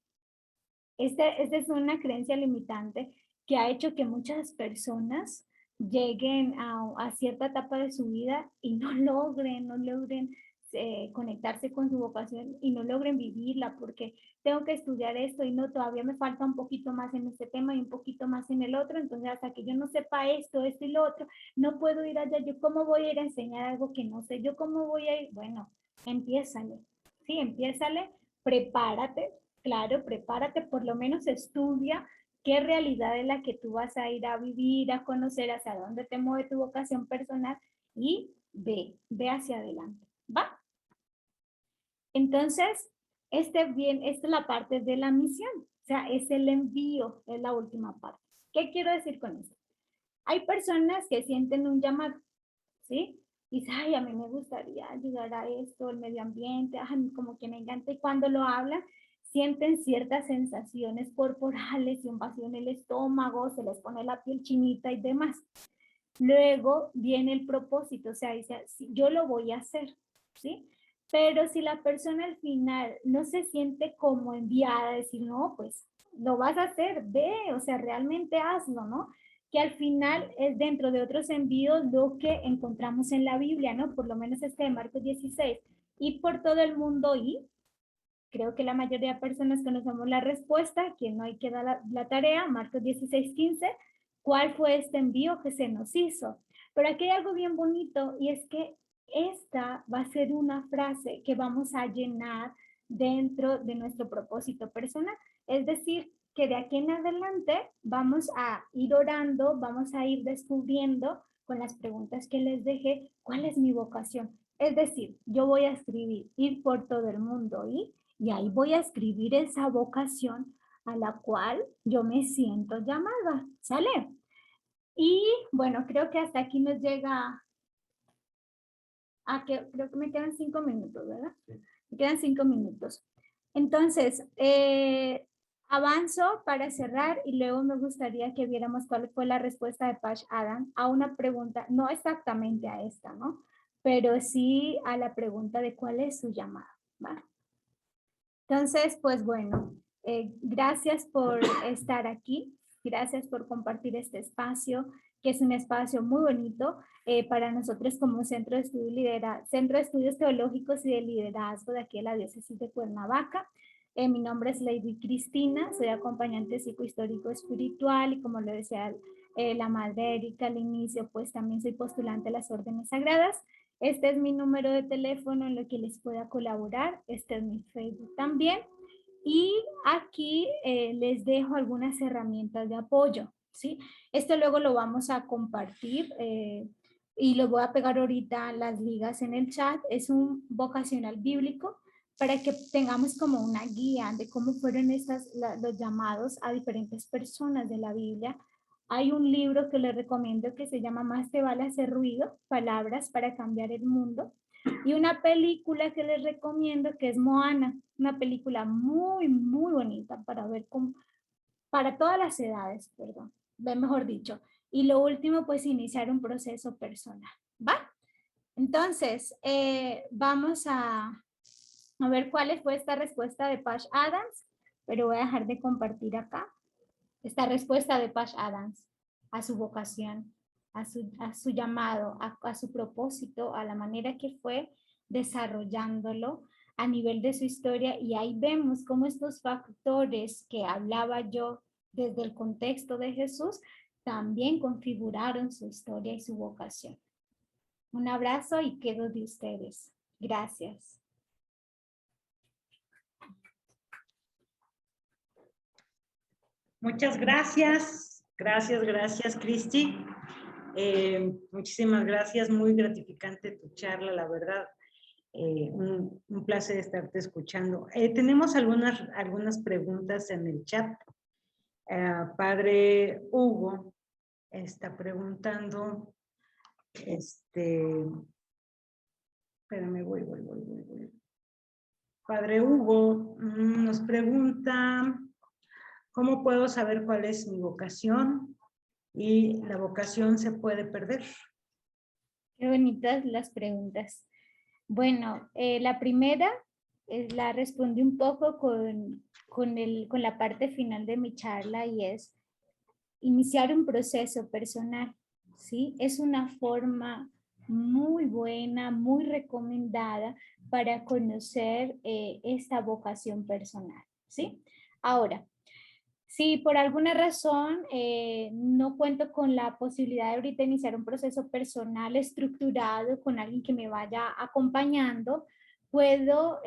Esta es una creencia limitante que ha hecho que muchas personas lleguen a cierta etapa de su vida y no logren conectarse con su vocación y no logren vivirla porque tengo que estudiar esto y no, todavía me falta un poquito más en este tema y un poquito más en el otro, entonces hasta que yo no sepa esto y lo otro, no puedo ir allá, yo cómo voy a ir a enseñar algo que no sé, yo cómo voy a ir, bueno, empiézale, sí, empiézale, prepárate, claro, prepárate, por lo menos estudia qué realidad es la que tú vas a ir a vivir, a conocer, hacia dónde te mueve tu vocación personal y ve hacia adelante. ¿va? Entonces, esta es la parte de la misión, o sea, es el envío, es la última parte. ¿Qué quiero decir con esto? Hay personas que sienten un llamado, ¿sí? Y dicen, ay, a mí me gustaría ayudar a esto, el medio ambiente, ay, como que me encanta. Y cuando lo hablan, sienten ciertas sensaciones corporales y un vacío en el estómago, se les pone la piel chinita y demás. Luego viene el propósito, o sea, dice, sí, yo lo voy a hacer, ¿sí? Pero si la persona al final no se siente como enviada, decir, no, pues lo vas a hacer, ve, o sea, realmente hazlo, ¿no? Que al final es dentro de otros envíos lo que encontramos en la Biblia, ¿no? Por lo menos este de Marcos 16, y por todo el mundo y creo que la mayoría de personas conocemos la respuesta, que no hay que dar la tarea, Marcos 16:15, ¿cuál fue este envío que se nos hizo? Pero aquí hay algo bien bonito y es que esta va a ser una frase que vamos a llenar dentro de nuestro propósito personal. Es decir, que de aquí en adelante vamos a ir orando, vamos a ir descubriendo con las preguntas que les dejé, ¿cuál es mi vocación? Es decir, yo voy a escribir, ir por todo el mundo y ahí voy a escribir esa vocación a la cual yo me siento llamada, ¿sale? Y bueno, creo que hasta aquí nos llega a que creo que me quedan 5 minutos, ¿verdad? Sí. Me quedan 5 minutos. Entonces, avanzo para cerrar y luego me gustaría que viéramos cuál fue la respuesta de Pash Adam a una pregunta, no exactamente a esta, ¿no? Pero sí a la pregunta de cuál es su llamada, ¿vale? Entonces, pues bueno, gracias por estar aquí, gracias por compartir este espacio, que es un espacio muy bonito para nosotros como Centro de Centro de Estudios Teológicos y de Liderazgo de aquí de la Diócesis de Cuernavaca. Mi nombre es Lady Cristina, soy acompañante psicohistórico espiritual y como lo decía la madre Erika al inicio, pues también soy postulante a las órdenes sagradas. Este es mi número de teléfono en lo que les pueda colaborar. Este es mi Facebook también. Y aquí les dejo algunas herramientas de apoyo, ¿sí? Esto luego lo vamos a compartir y lo voy a pegar ahorita las ligas en el chat. Es un vocacional bíblico para que tengamos como una guía de cómo fueron los llamados a diferentes personas de la Biblia. Hay un libro que les recomiendo que se llama Más te vale hacer ruido, palabras para cambiar el mundo. Y una película que les recomiendo que es Moana, una película muy, muy bonita para ver para todas las edades, perdón, mejor dicho. Y lo último, pues iniciar un proceso personal, ¿va? Entonces, vamos a ver cuál fue esta respuesta de Pash Adams, pero voy a dejar de compartir acá esta respuesta de Pash Adams a su vocación, a su llamado, a su propósito, a la manera que fue desarrollándolo a nivel de su historia. Y ahí vemos cómo estos factores que hablaba yo desde el contexto de Jesús también configuraron su historia y su vocación. Un abrazo y quedo de ustedes. Gracias. Muchas gracias. Gracias, Cristi. Muchísimas gracias. Muy gratificante tu charla, la verdad. Un placer estarte escuchando. Tenemos algunas preguntas en el chat. Padre Hugo está preguntando, espérame, voy. Padre Hugo nos pregunta, ¿cómo puedo saber cuál es mi vocación? Y la vocación se puede perder. Qué bonitas las preguntas. Bueno, la primera la respondí un poco con la parte final de mi charla y es iniciar un proceso personal, ¿sí? Es una forma muy buena, muy recomendada para conocer esta vocación personal, ¿sí? Ahora, si por alguna razón no cuento con la posibilidad de ahorita iniciar un proceso personal estructurado con alguien que me vaya acompañando, puedo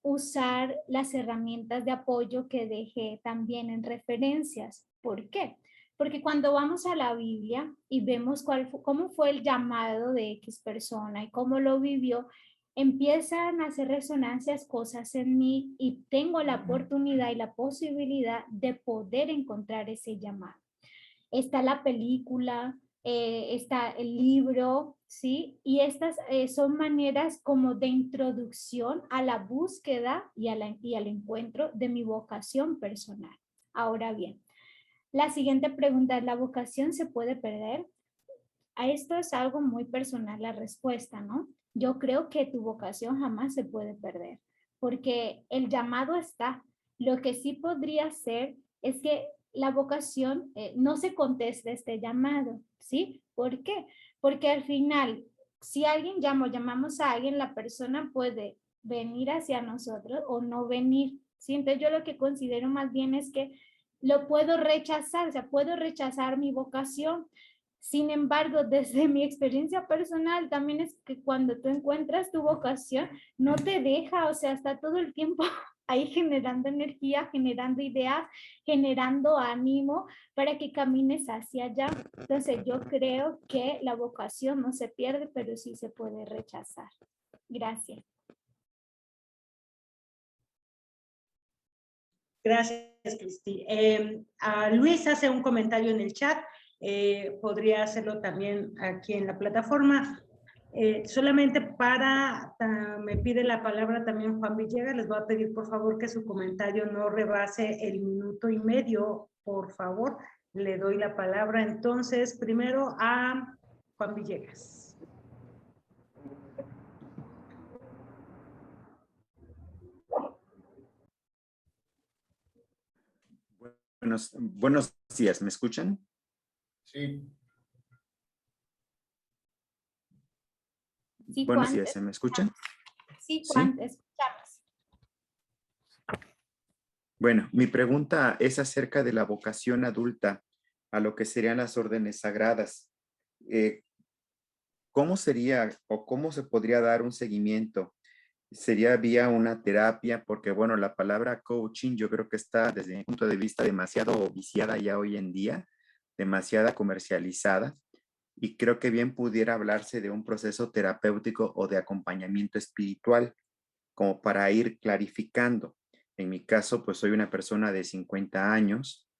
usar las herramientas de apoyo que dejé también en referencias. ¿Por qué? Porque cuando vamos a la Biblia y vemos cómo fue el llamado de X persona y cómo lo vivió, empiezan a hacer resonancias cosas en mí y tengo la oportunidad y la posibilidad de poder encontrar ese llamado. Está la película, está el libro, ¿sí? Y estas son maneras como de introducción a la búsqueda y al encuentro de mi vocación personal. Ahora bien, la siguiente pregunta es, ¿la vocación se puede perder? A esto es algo muy personal la respuesta, ¿no? Yo creo que tu vocación jamás se puede perder, porque el llamado está. Lo que sí podría ser es que la vocación no se conteste este llamado, ¿sí? ¿Por qué? Porque al final, si alguien llamamos a alguien, la persona puede venir hacia nosotros o no venir, ¿sí? Entonces yo lo que considero más bien es que lo puedo rechazar, o sea, puedo rechazar mi vocación. Sin embargo, desde mi experiencia personal, también es que cuando tú encuentras tu vocación, no te deja, o sea, está todo el tiempo ahí generando energía, generando ideas, generando ánimo para que camines hacia allá. Entonces, yo creo que la vocación no se pierde, pero sí se puede rechazar. Gracias. Gracias, Cristi. Luis hace un comentario en el chat. Podría hacerlo también aquí en la plataforma. Solamente me pide la palabra también Juan Villegas. Les voy a pedir por favor que su comentario no rebase el 1.5 minutos, por favor. Le doy la palabra entonces primero a Juan Villegas. Buenos días, ¿me escuchan? Sí. Sí, Buenos Juan, días, ¿me escuchan? Sí, Juan, te escuchamos. Bueno, mi pregunta es acerca de la vocación adulta a lo que serían las órdenes sagradas. ¿Cómo sería o cómo se podría dar un seguimiento? ¿Sería vía una terapia? Porque, bueno, la palabra coaching yo creo que está, desde mi punto de vista, demasiado viciada ya hoy en día, demasiada comercializada, y creo que bien pudiera hablarse de un proceso terapéutico o de acompañamiento espiritual, como para ir clarificando. En mi caso, pues soy una persona de 50 años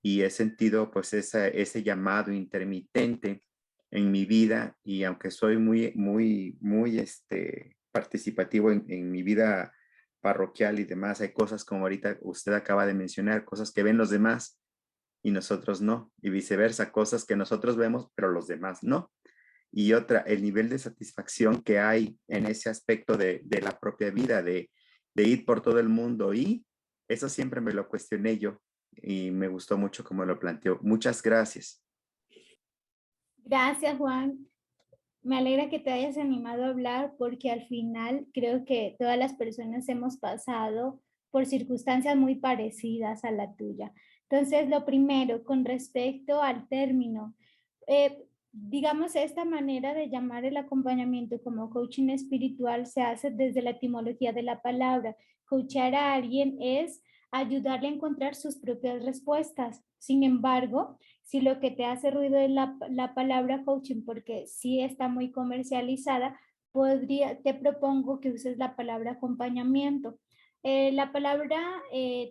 y he sentido pues ese llamado intermitente en mi vida, y aunque soy muy participativo en mi vida parroquial y demás, hay cosas como ahorita usted acaba de mencionar, cosas que ven los demás y nosotros no, y viceversa, cosas que nosotros vemos pero los demás no. Y otra, el nivel de satisfacción que hay en ese aspecto de la propia vida, de ir por todo el mundo, y eso siempre me lo cuestioné yo y me gustó mucho como lo planteó. Muchas gracias. Gracias, Juan. Me alegra que te hayas animado a hablar porque al final creo que todas las personas hemos pasado por circunstancias muy parecidas a la tuya. Entonces, lo primero, con respecto al término, digamos, esta manera de llamar el acompañamiento como coaching espiritual se hace desde la etimología de la palabra. Coachar a alguien es ayudarle a encontrar sus propias respuestas. Sin embargo, si lo que te hace ruido es la palabra coaching, porque sí está muy comercializada, te propongo que uses la palabra acompañamiento. La palabra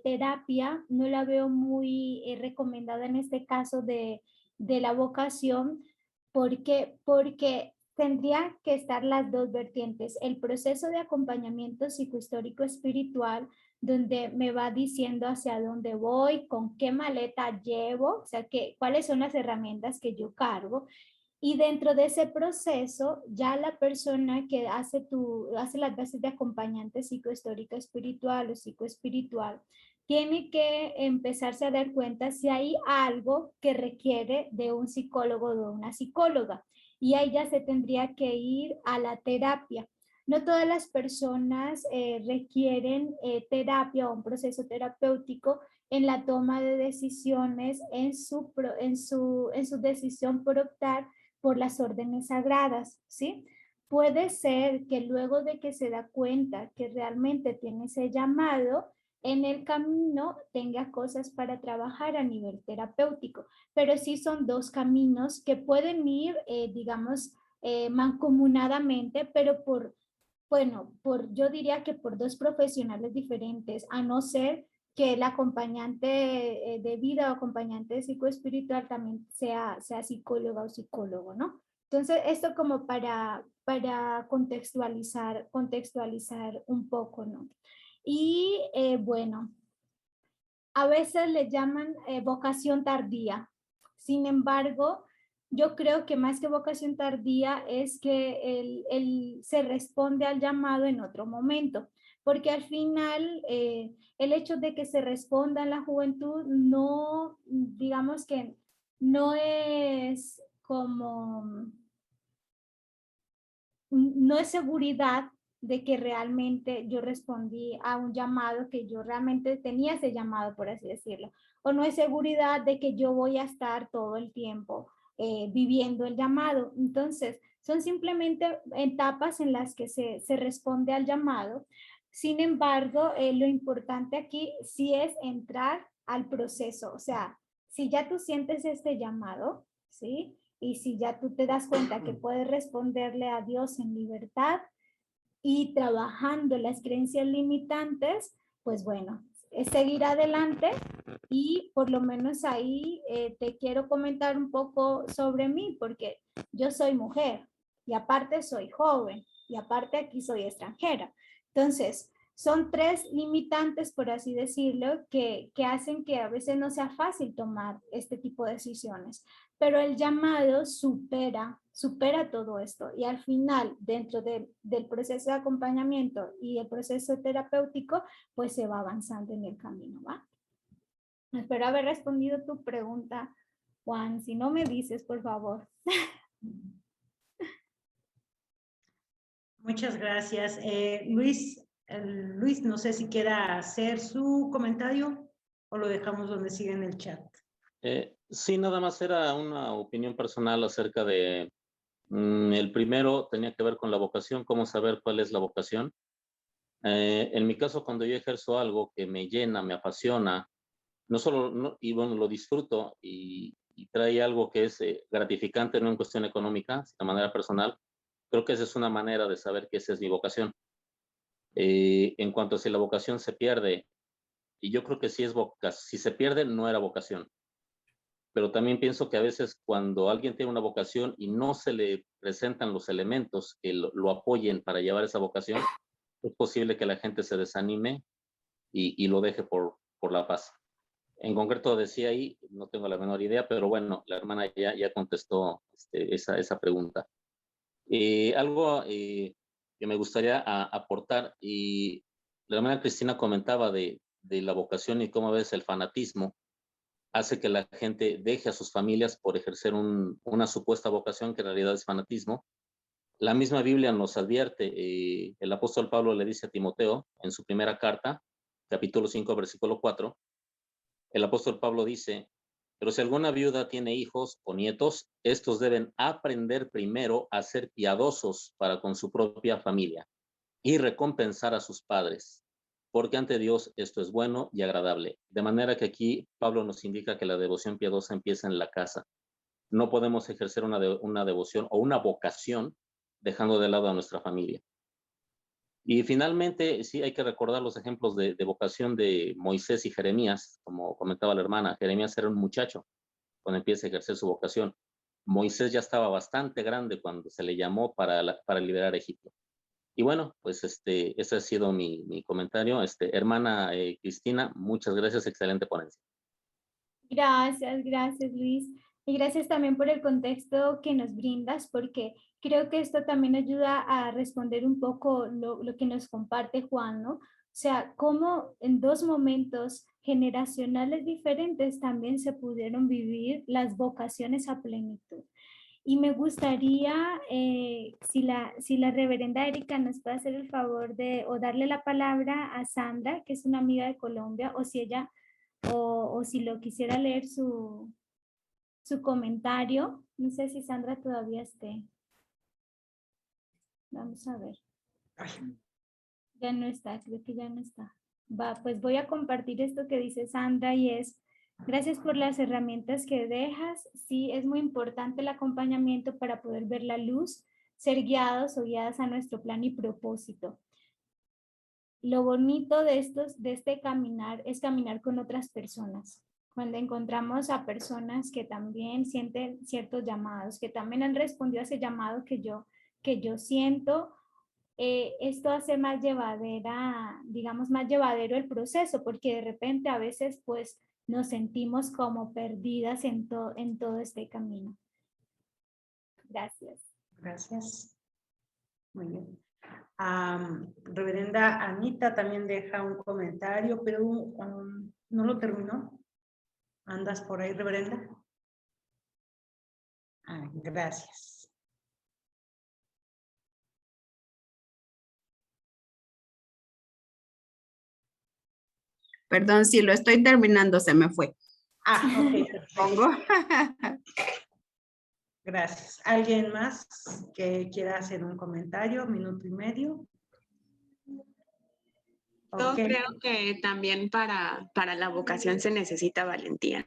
terapia no la veo muy recomendada en este caso de la vocación. ¿Por qué? Porque tendría que estar las dos vertientes, el proceso de acompañamiento psicohistórico espiritual, donde me va diciendo hacia dónde voy, con qué maleta llevo, o sea, cuáles son las herramientas que yo cargo. Y dentro de ese proceso, ya la persona que hace las bases de acompañante psicohistórica espiritual o psicoespiritual, tiene que empezarse a dar cuenta si hay algo que requiere de un psicólogo o de una psicóloga. Y ahí ya se tendría que ir a la terapia. No todas las personas requieren terapia o un proceso terapéutico en la toma de decisiones, en su decisión por optar por las órdenes sagradas, ¿sí? Puede ser que luego de que se da cuenta que realmente tiene ese llamado, en el camino tenga cosas para trabajar a nivel terapéutico, pero sí son dos caminos que pueden ir, digamos, mancomunadamente, pero bueno, yo diría que por dos profesionales diferentes, a no ser que el acompañante de vida o acompañante psicoespiritual también sea psicóloga o psicólogo, ¿no? Entonces, esto como para contextualizar un poco, ¿no? Y bueno, a veces le llaman vocación tardía. Sin embargo, yo creo que más que vocación tardía es que él se responde al llamado en otro momento, porque al final el hecho de que se responda en la juventud no, digamos que no es como, no es seguridad de que realmente yo respondí a un llamado, que yo realmente tenía ese llamado, por así decirlo, o no es seguridad de que yo voy a estar todo el tiempo viviendo el llamado. Entonces, son simplemente etapas en las que se responde al llamado. Sin embargo, lo importante aquí sí es entrar al proceso, o sea, si ya tú sientes este llamado, ¿sí? Y si ya tú te das cuenta que puedes responderle a Dios en libertad y trabajando las creencias limitantes, pues bueno, es seguir adelante. Y por lo menos ahí te quiero comentar un poco sobre mí, porque yo soy mujer y aparte soy joven y aparte aquí soy extranjera. Entonces, son tres limitantes, por así decirlo, que hacen que a veces no sea fácil tomar este tipo de decisiones. Pero el llamado supera todo esto y al final, dentro del proceso de acompañamiento y el proceso terapéutico, pues se va avanzando en el camino, ¿va? Espero haber respondido tu pregunta, Juan. Si no me dices, por favor. Muchas gracias. Luis, no sé si quiera hacer su comentario o lo dejamos donde sigue en el chat. Sí, nada más era una opinión personal acerca de, el primero tenía que ver con la vocación, cómo saber cuál es la vocación. En mi caso, cuando yo ejerzo algo que me llena, me apasiona, no solo, y bueno, lo disfruto y trae algo que es gratificante, no en cuestión económica, sino de manera personal, creo que esa es una manera de saber que esa es mi vocación. En cuanto a si la vocación se pierde, y yo creo que sí es vocación, si se pierde, no era vocación. Pero también pienso que a veces cuando alguien tiene una vocación y no se le presentan los elementos que lo apoyen para llevar esa vocación, es posible que la gente se desanime y lo deje por la paz. En concreto decía ahí, no tengo la menor idea, pero bueno, la hermana ya contestó esa pregunta. Algo que me gustaría aportar, y la hermana Cristina comentaba de la vocación y cómo a veces el fanatismo hace que la gente deje a sus familias por ejercer una supuesta vocación que en realidad es fanatismo. La misma Biblia nos advierte, el apóstol Pablo le dice a Timoteo en su primera carta, capítulo 5, versículo 4, el apóstol Pablo dice, pero si alguna viuda tiene hijos o nietos, estos deben aprender primero a ser piadosos para con su propia familia y recompensar a sus padres, porque ante Dios esto es bueno y agradable. De manera que aquí Pablo nos indica que la devoción piadosa empieza en la casa. No podemos ejercer una devoción o una vocación dejando de lado a nuestra familia. Y finalmente, sí hay que recordar los ejemplos de vocación de Moisés y Jeremías, como comentaba la hermana. Jeremías era un muchacho cuando empieza a ejercer su vocación. Moisés ya estaba bastante grande cuando se le llamó para liberar a Egipto. Y bueno, pues ese ha sido mi comentario. Hermana Cristina, muchas gracias, excelente ponencia. Gracias Luis. Y gracias también por el contexto que nos brindas, porque creo que esto también ayuda a responder un poco lo que nos comparte Juan, ¿no? O sea, cómo en dos momentos generacionales diferentes también se pudieron vivir las vocaciones a plenitud. Y me gustaría, si la reverenda Erika nos puede hacer el favor de, o darle la palabra a Sandra, que es una amiga de Colombia, o si ella, o si lo quisiera leer su comentario. No sé si Sandra todavía esté. Vamos a ver. Ya no está, creo que ya no está. Va, pues voy a compartir esto que dice Sandra y es, gracias por las herramientas que dejas. Sí, es muy importante el acompañamiento para poder ver la luz ser guiados o guiadas a nuestro plan y propósito. Lo bonito de este caminar es caminar con otras personas. Cuando encontramos a personas que también sienten ciertos llamados, que también han respondido a ese llamado que yo siento, esto hace más llevadera, digamos, más llevadero el proceso, porque de repente a veces pues nos sentimos como perdidas en todo este camino. Gracias. Gracias. Muy bien. Reverenda Anita también deja un comentario, pero no lo terminó. ¿Andas por ahí, reverenda? Gracias. Perdón, si lo estoy terminando, se me fue. Ok, perfecto. Pongo. Gracias. ¿Alguien más que quiera hacer un comentario? Minuto y medio. Yo Okay. creo que también para la vocación se necesita valentía,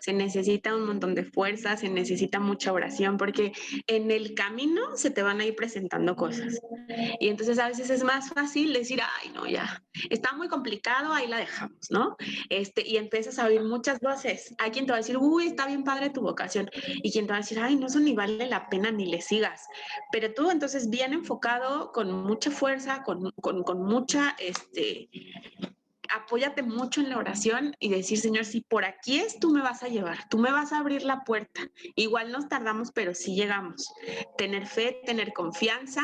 se necesita un montón de fuerza, se necesita mucha oración, porque en el camino se te van a ir presentando cosas. Y entonces a veces es más fácil decir, ay, no, ya, está muy complicado, ahí la dejamos, ¿no? Y empiezas a oír muchas voces. Hay quien te va a decir, uy, está bien padre tu vocación. Y quien te va a decir, ay, no, eso ni vale la pena, ni le sigas. Pero tú entonces bien enfocado, con mucha fuerza, con mucha, apóyate mucho en la oración y decir, Señor, si por aquí es, tú me vas a llevar, tú me vas a abrir la puerta. Igual nos tardamos, pero sí llegamos. Tener fe, tener confianza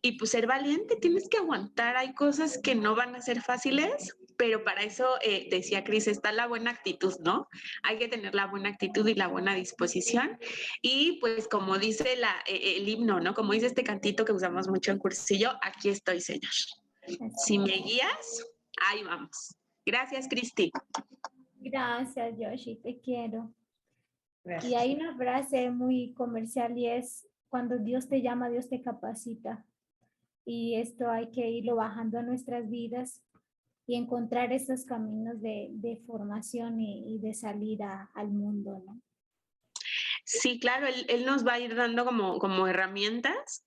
y pues ser valiente, tienes que aguantar. Hay cosas que no van a ser fáciles, pero para eso, decía Cris, está la buena actitud, ¿no? Hay que tener la buena actitud y la buena disposición. Y pues como dice el himno, ¿no? Como dice este cantito que usamos mucho en cursillo, aquí estoy, Señor. Si me guías, ahí vamos. Gracias, Cristi. Gracias, Yoshi, te quiero. Gracias. Y hay una frase muy comercial y es, cuando Dios te llama, Dios te capacita. Y esto hay que irlo bajando a nuestras vidas y encontrar esos caminos de formación y de salida al mundo, ¿no? Sí, claro, él nos va a ir dando como herramientas.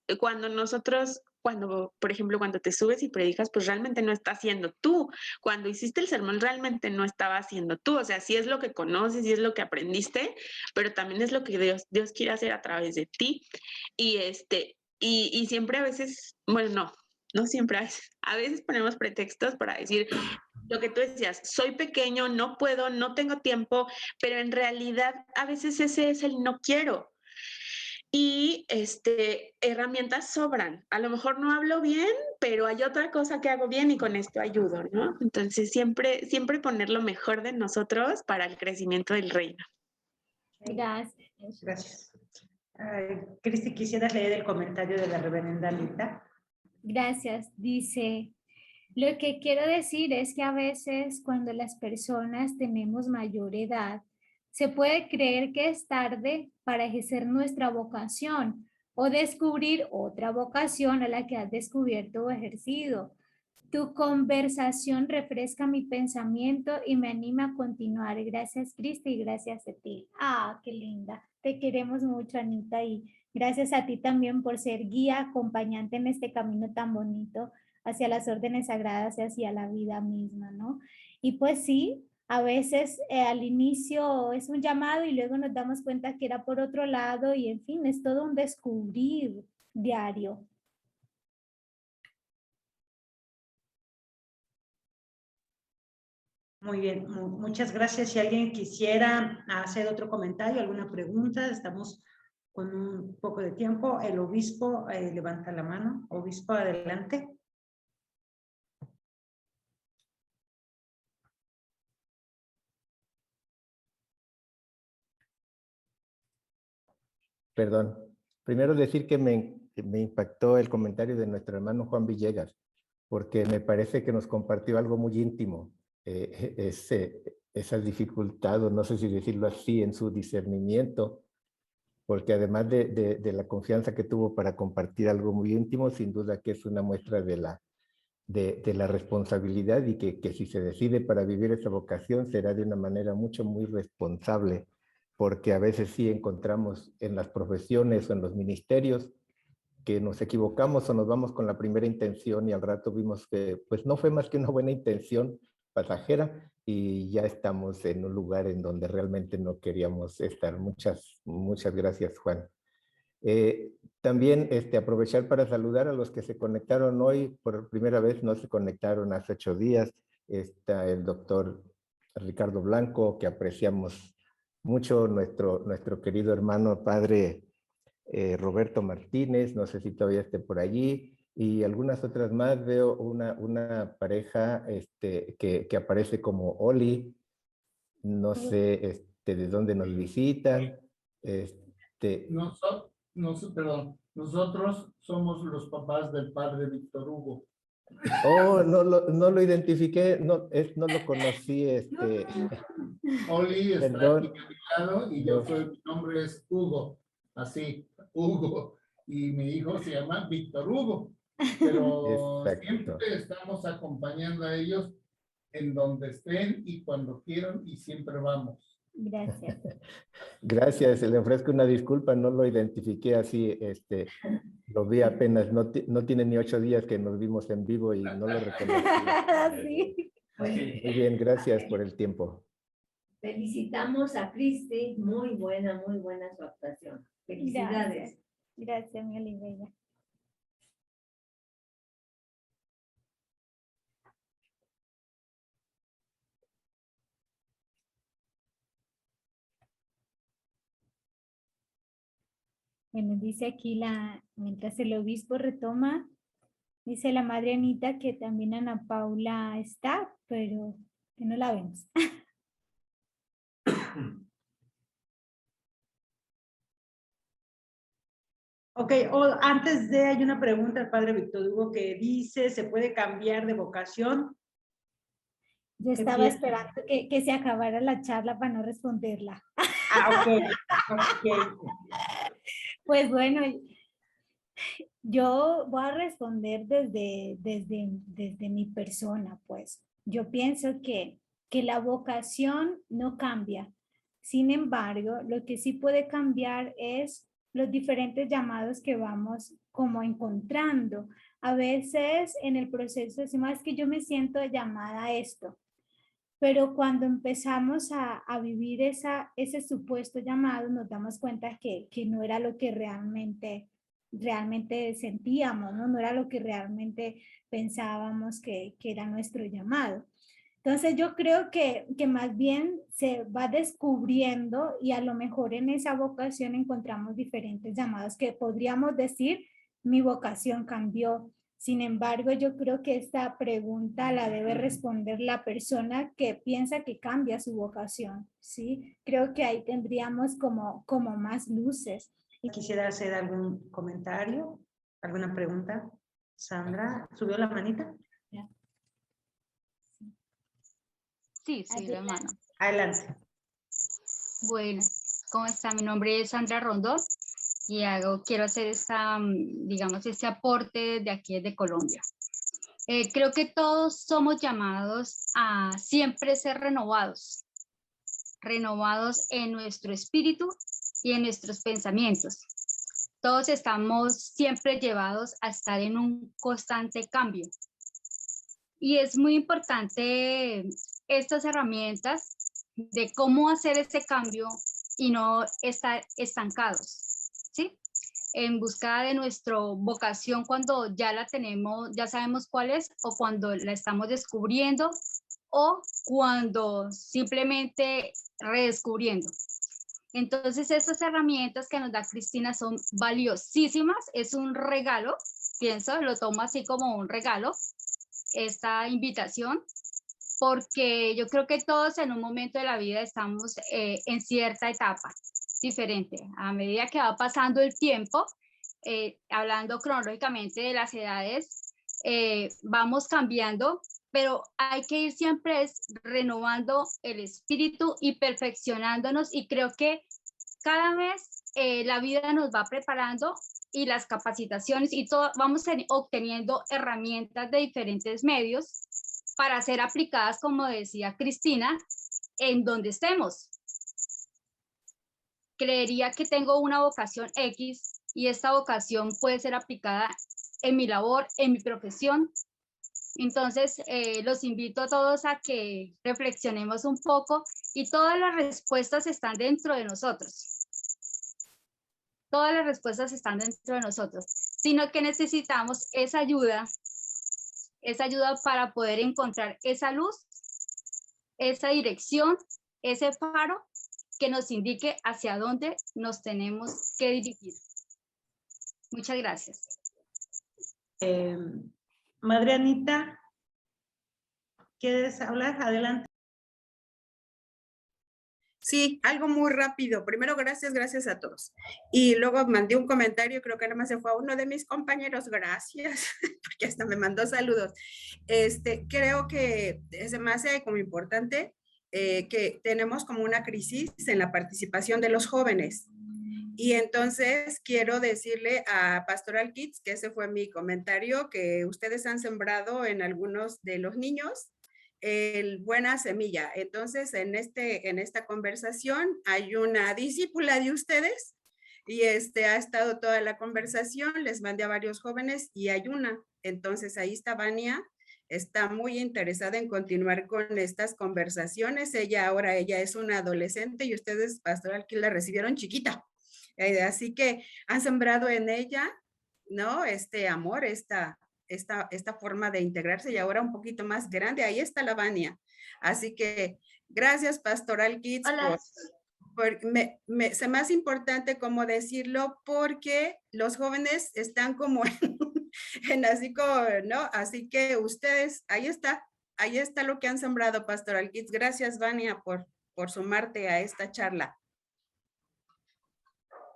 Cuando, por ejemplo, cuando te subes y predicas, pues realmente no estás siendo tú. Cuando hiciste el sermón, realmente no estaba siendo tú. O sea, sí es lo que conoces, sí es lo que aprendiste, pero también es lo que Dios quiere hacer a través de ti. Y siempre a veces, bueno, no siempre, a veces ponemos pretextos para decir lo que tú decías, soy pequeño, no puedo, no tengo tiempo, pero en realidad a veces ese es el no quiero. Y herramientas sobran. A lo mejor no hablo bien, pero hay otra cosa que hago bien y con esto ayudo, ¿no? Entonces siempre poner lo mejor de nosotros para el crecimiento del reino. Gracias. Gracias. Cristi, ¿quisieras leer el comentario de la reverenda Anita? Gracias. Dice, lo que quiero decir es que a veces cuando las personas tenemos mayor edad, se puede creer que es tarde para ejercer nuestra vocación o descubrir otra vocación a la que has descubierto o ejercido. Tu conversación refresca mi pensamiento y me anima a continuar. Gracias, Cristi, y gracias a ti. Qué linda. Te queremos mucho, Anita, y gracias a ti también por ser guía, acompañante en este camino tan bonito hacia las órdenes sagradas y hacia la vida misma, ¿no? Y pues sí, a veces al inicio es un llamado y luego nos damos cuenta que era por otro lado y en fin, es todo un descubrir diario. Muy bien, muchas gracias. Si alguien quisiera hacer otro comentario, alguna pregunta, estamos con un poco de tiempo. El obispo levanta la mano. Obispo, adelante. Perdón. Primero decir que me impactó el comentario de nuestro hermano Juan Villegas, porque me parece que nos compartió algo muy íntimo, esa dificultad, o no sé si decirlo así, en su discernimiento, porque además de la confianza que tuvo para compartir algo muy íntimo, sin duda que es una muestra de la responsabilidad y que si se decide para vivir esa vocación será de una manera muy responsable, porque a veces sí encontramos en las profesiones o en los ministerios nos equivocamos o nos vamos con la primera intención y al rato vimos que pues no fue más que una buena intención pasajera y ya estamos en un lugar en donde realmente no queríamos estar. Muchas gracias, Juan. También aprovechar para saludar a los que se conectaron hoy por primera vez, no se conectaron hace 8 días. Está el doctor Ricardo Blanco, que apreciamos mucho, nuestro querido hermano padre Roberto Martínez, no sé si todavía esté por allí, y algunas otras más. Veo una pareja que aparece como Oli, no sé de dónde nos visitan. Nosotros somos los papás del padre Víctor Hugo. Oh, no lo identifiqué, no lo conocí. Oli está Perdón. aquí a mi lado y mi nombre es Hugo, así, Hugo, y mi hijo se llama Víctor Hugo, pero Exacto. siempre estamos acompañando a ellos en donde estén y cuando quieran y siempre vamos. Gracias. Gracias, le ofrezco una disculpa, no lo identifiqué así, lo vi apenas, no tiene ni 8 días que nos vimos en vivo y no lo reconocí. Sí. Muy bien, gracias por el tiempo. Felicitamos a Cristi, muy buena su actuación. Felicidades. Gracias, mi Olivella. Bueno, dice aquí mientras el obispo retoma, dice la madre Anita que también Ana Paula está, pero que no la vemos. Ok, antes de, hay una pregunta al padre Víctor Hugo que dice, ¿se puede cambiar de vocación? Yo estaba esperando que se acabara la charla para no responderla. Ah, ok. Pues bueno, yo voy a responder desde mi persona, pues. Yo pienso que la vocación no cambia. Sin embargo, lo que sí puede cambiar es los diferentes llamados que vamos como encontrando. A veces en el proceso decimos, es que yo me siento llamada a esto. Pero cuando empezamos a vivir ese supuesto llamado, nos damos cuenta que no era lo que realmente sentíamos, ¿no? No era lo que realmente pensábamos que era nuestro llamado. Entonces yo creo que más bien se va descubriendo y a lo mejor en esa vocación encontramos diferentes llamados que podríamos decir, mi vocación cambió. Sin embargo, yo creo que esta pregunta la debe responder la persona que piensa que cambia su vocación, ¿sí? Creo que ahí tendríamos como más luces. ¿Quisiera hacer algún comentario? ¿Alguna pregunta? Sandra, ¿subió la manita? Sí, la mano. Adelante. Bueno, ¿cómo está? Mi nombre es Sandra Rondón y quiero hacer digamos, este aporte de aquí de Colombia. Creo que todos somos llamados a siempre ser renovados en nuestro espíritu y en nuestros pensamientos. Todos estamos siempre llevados a estar en un constante cambio. Y es muy importante estas herramientas de cómo hacer ese cambio y no estar estancados, ¿sí? En busca de nuestra vocación cuando ya la tenemos, ya sabemos cuál es, o cuando la estamos descubriendo, o cuando simplemente redescubriendo. Entonces, estas herramientas que nos da Cristina son valiosísimas, es un regalo, pienso, lo tomo así como un regalo, esta invitación, porque yo creo que todos en un momento de la vida estamos en cierta etapa diferente. A medida que va pasando el tiempo, hablando cronológicamente de las edades, vamos cambiando, pero hay que ir siempre renovando el espíritu y perfeccionándonos, y creo que cada vez la vida nos va preparando y las capacitaciones y todo, vamos obteniendo herramientas de diferentes medios para ser aplicadas, como decía Cristina, en donde estemos. Creería que tengo una vocación X y esta vocación puede ser aplicada en mi labor, en mi profesión. Entonces, los invito a todos a que reflexionemos un poco y todas las respuestas están dentro de nosotros. Todas las respuestas están dentro de nosotros, sino que necesitamos esa ayuda para poder encontrar esa luz, esa dirección, ese faro que nos indique hacia dónde nos tenemos que dirigir. Muchas gracias. Madre Anita, ¿quieres hablar? Adelante. Sí, algo muy rápido. Primero, gracias a todos. Y luego mandé un comentario, creo que nada más se fue a uno de mis compañeros, gracias, porque hasta me mandó saludos. Creo que se me hace como importante que tenemos como una crisis en la participación de los jóvenes. Y entonces quiero decirle a Pastoral Kids, que ese fue mi comentario, que ustedes han sembrado en algunos de los niños buena semilla. Entonces, en esta conversación hay una discípula de ustedes y ha estado toda la conversación, les mandé a varios jóvenes y hay una. Entonces, ahí está Vania, está muy interesada en continuar con estas conversaciones. Ella es una adolescente y ustedes, Pastoral Kids, la recibieron chiquita. Así que han sembrado en ella, ¿no? Este amor, esta forma de integrarse y ahora un poquito más grande. Ahí está la Vania. Así que gracias, Pastoral Kids. Se me hace importante como decirlo porque los jóvenes están como en así como, ¿no? Así que ustedes, ahí está lo que han sembrado, Pastoral Kids. Gracias, Vania, por sumarte a esta charla.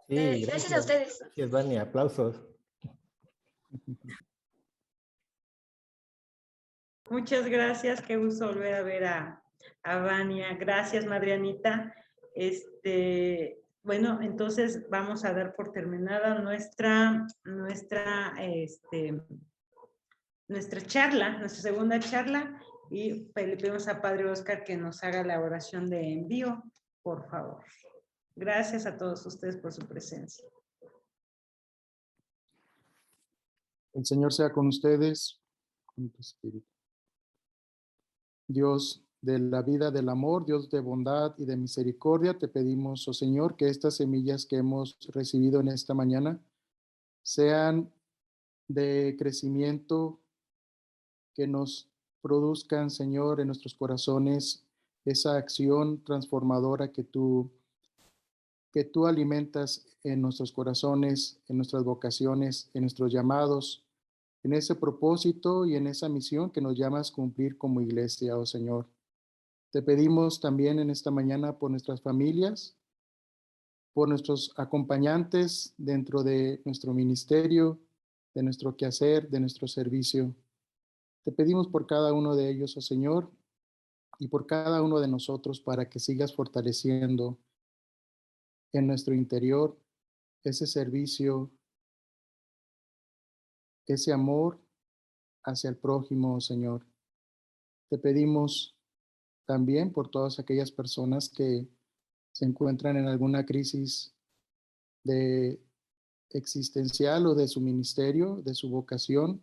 Sí, gracias a ustedes. Gracias, Vania. Aplausos. Muchas gracias, qué gusto volver a ver a Vania. Gracias, Madre Anita. Bueno, entonces vamos a dar por terminada nuestra charla, nuestra segunda charla, y le pedimos a Padre Oscar que nos haga la oración de envío, por favor. Gracias a todos ustedes por su presencia. El Señor sea con ustedes, con tu espíritu. Dios de la vida, del amor, Dios de bondad y de misericordia, te pedimos, oh Señor, que estas semillas que hemos recibido en esta mañana sean de crecimiento, que nos produzcan, Señor, en nuestros corazones esa acción transformadora que tú alimentas en nuestros corazones, en nuestras vocaciones, en nuestros llamados, en ese propósito y en esa misión que nos llamas cumplir como iglesia, oh Señor. Te pedimos también en esta mañana por nuestras familias, por nuestros acompañantes dentro de nuestro ministerio, de nuestro quehacer, de nuestro servicio. Te pedimos por cada uno de ellos, oh Señor, y por cada uno de nosotros para que sigas fortaleciendo en nuestro interior ese servicio, ese amor hacia el prójimo, oh Señor. Te pedimos también por todas aquellas personas que se encuentran en alguna crisis existencial o de su ministerio, de su vocación,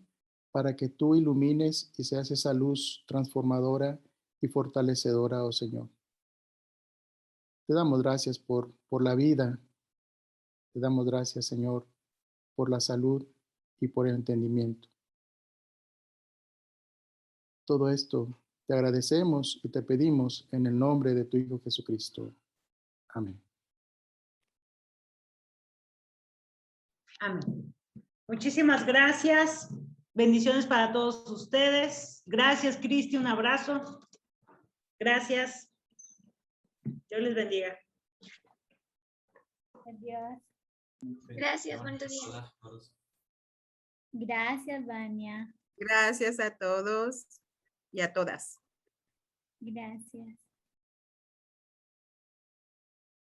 para que tú ilumines y seas esa luz transformadora y fortalecedora, oh Señor. Te damos gracias por la vida. Te damos gracias, Señor, por la salud y por el entendimiento. Todo esto te agradecemos y te pedimos en el nombre de tu Hijo Jesucristo. Amén. Amén. Muchísimas gracias. Bendiciones para todos ustedes. Gracias, Cristi. Un abrazo. Gracias. Dios les bendiga. Adiós. Gracias, buen día. Gracias, Vania. Gracias a todos y a todas. Gracias.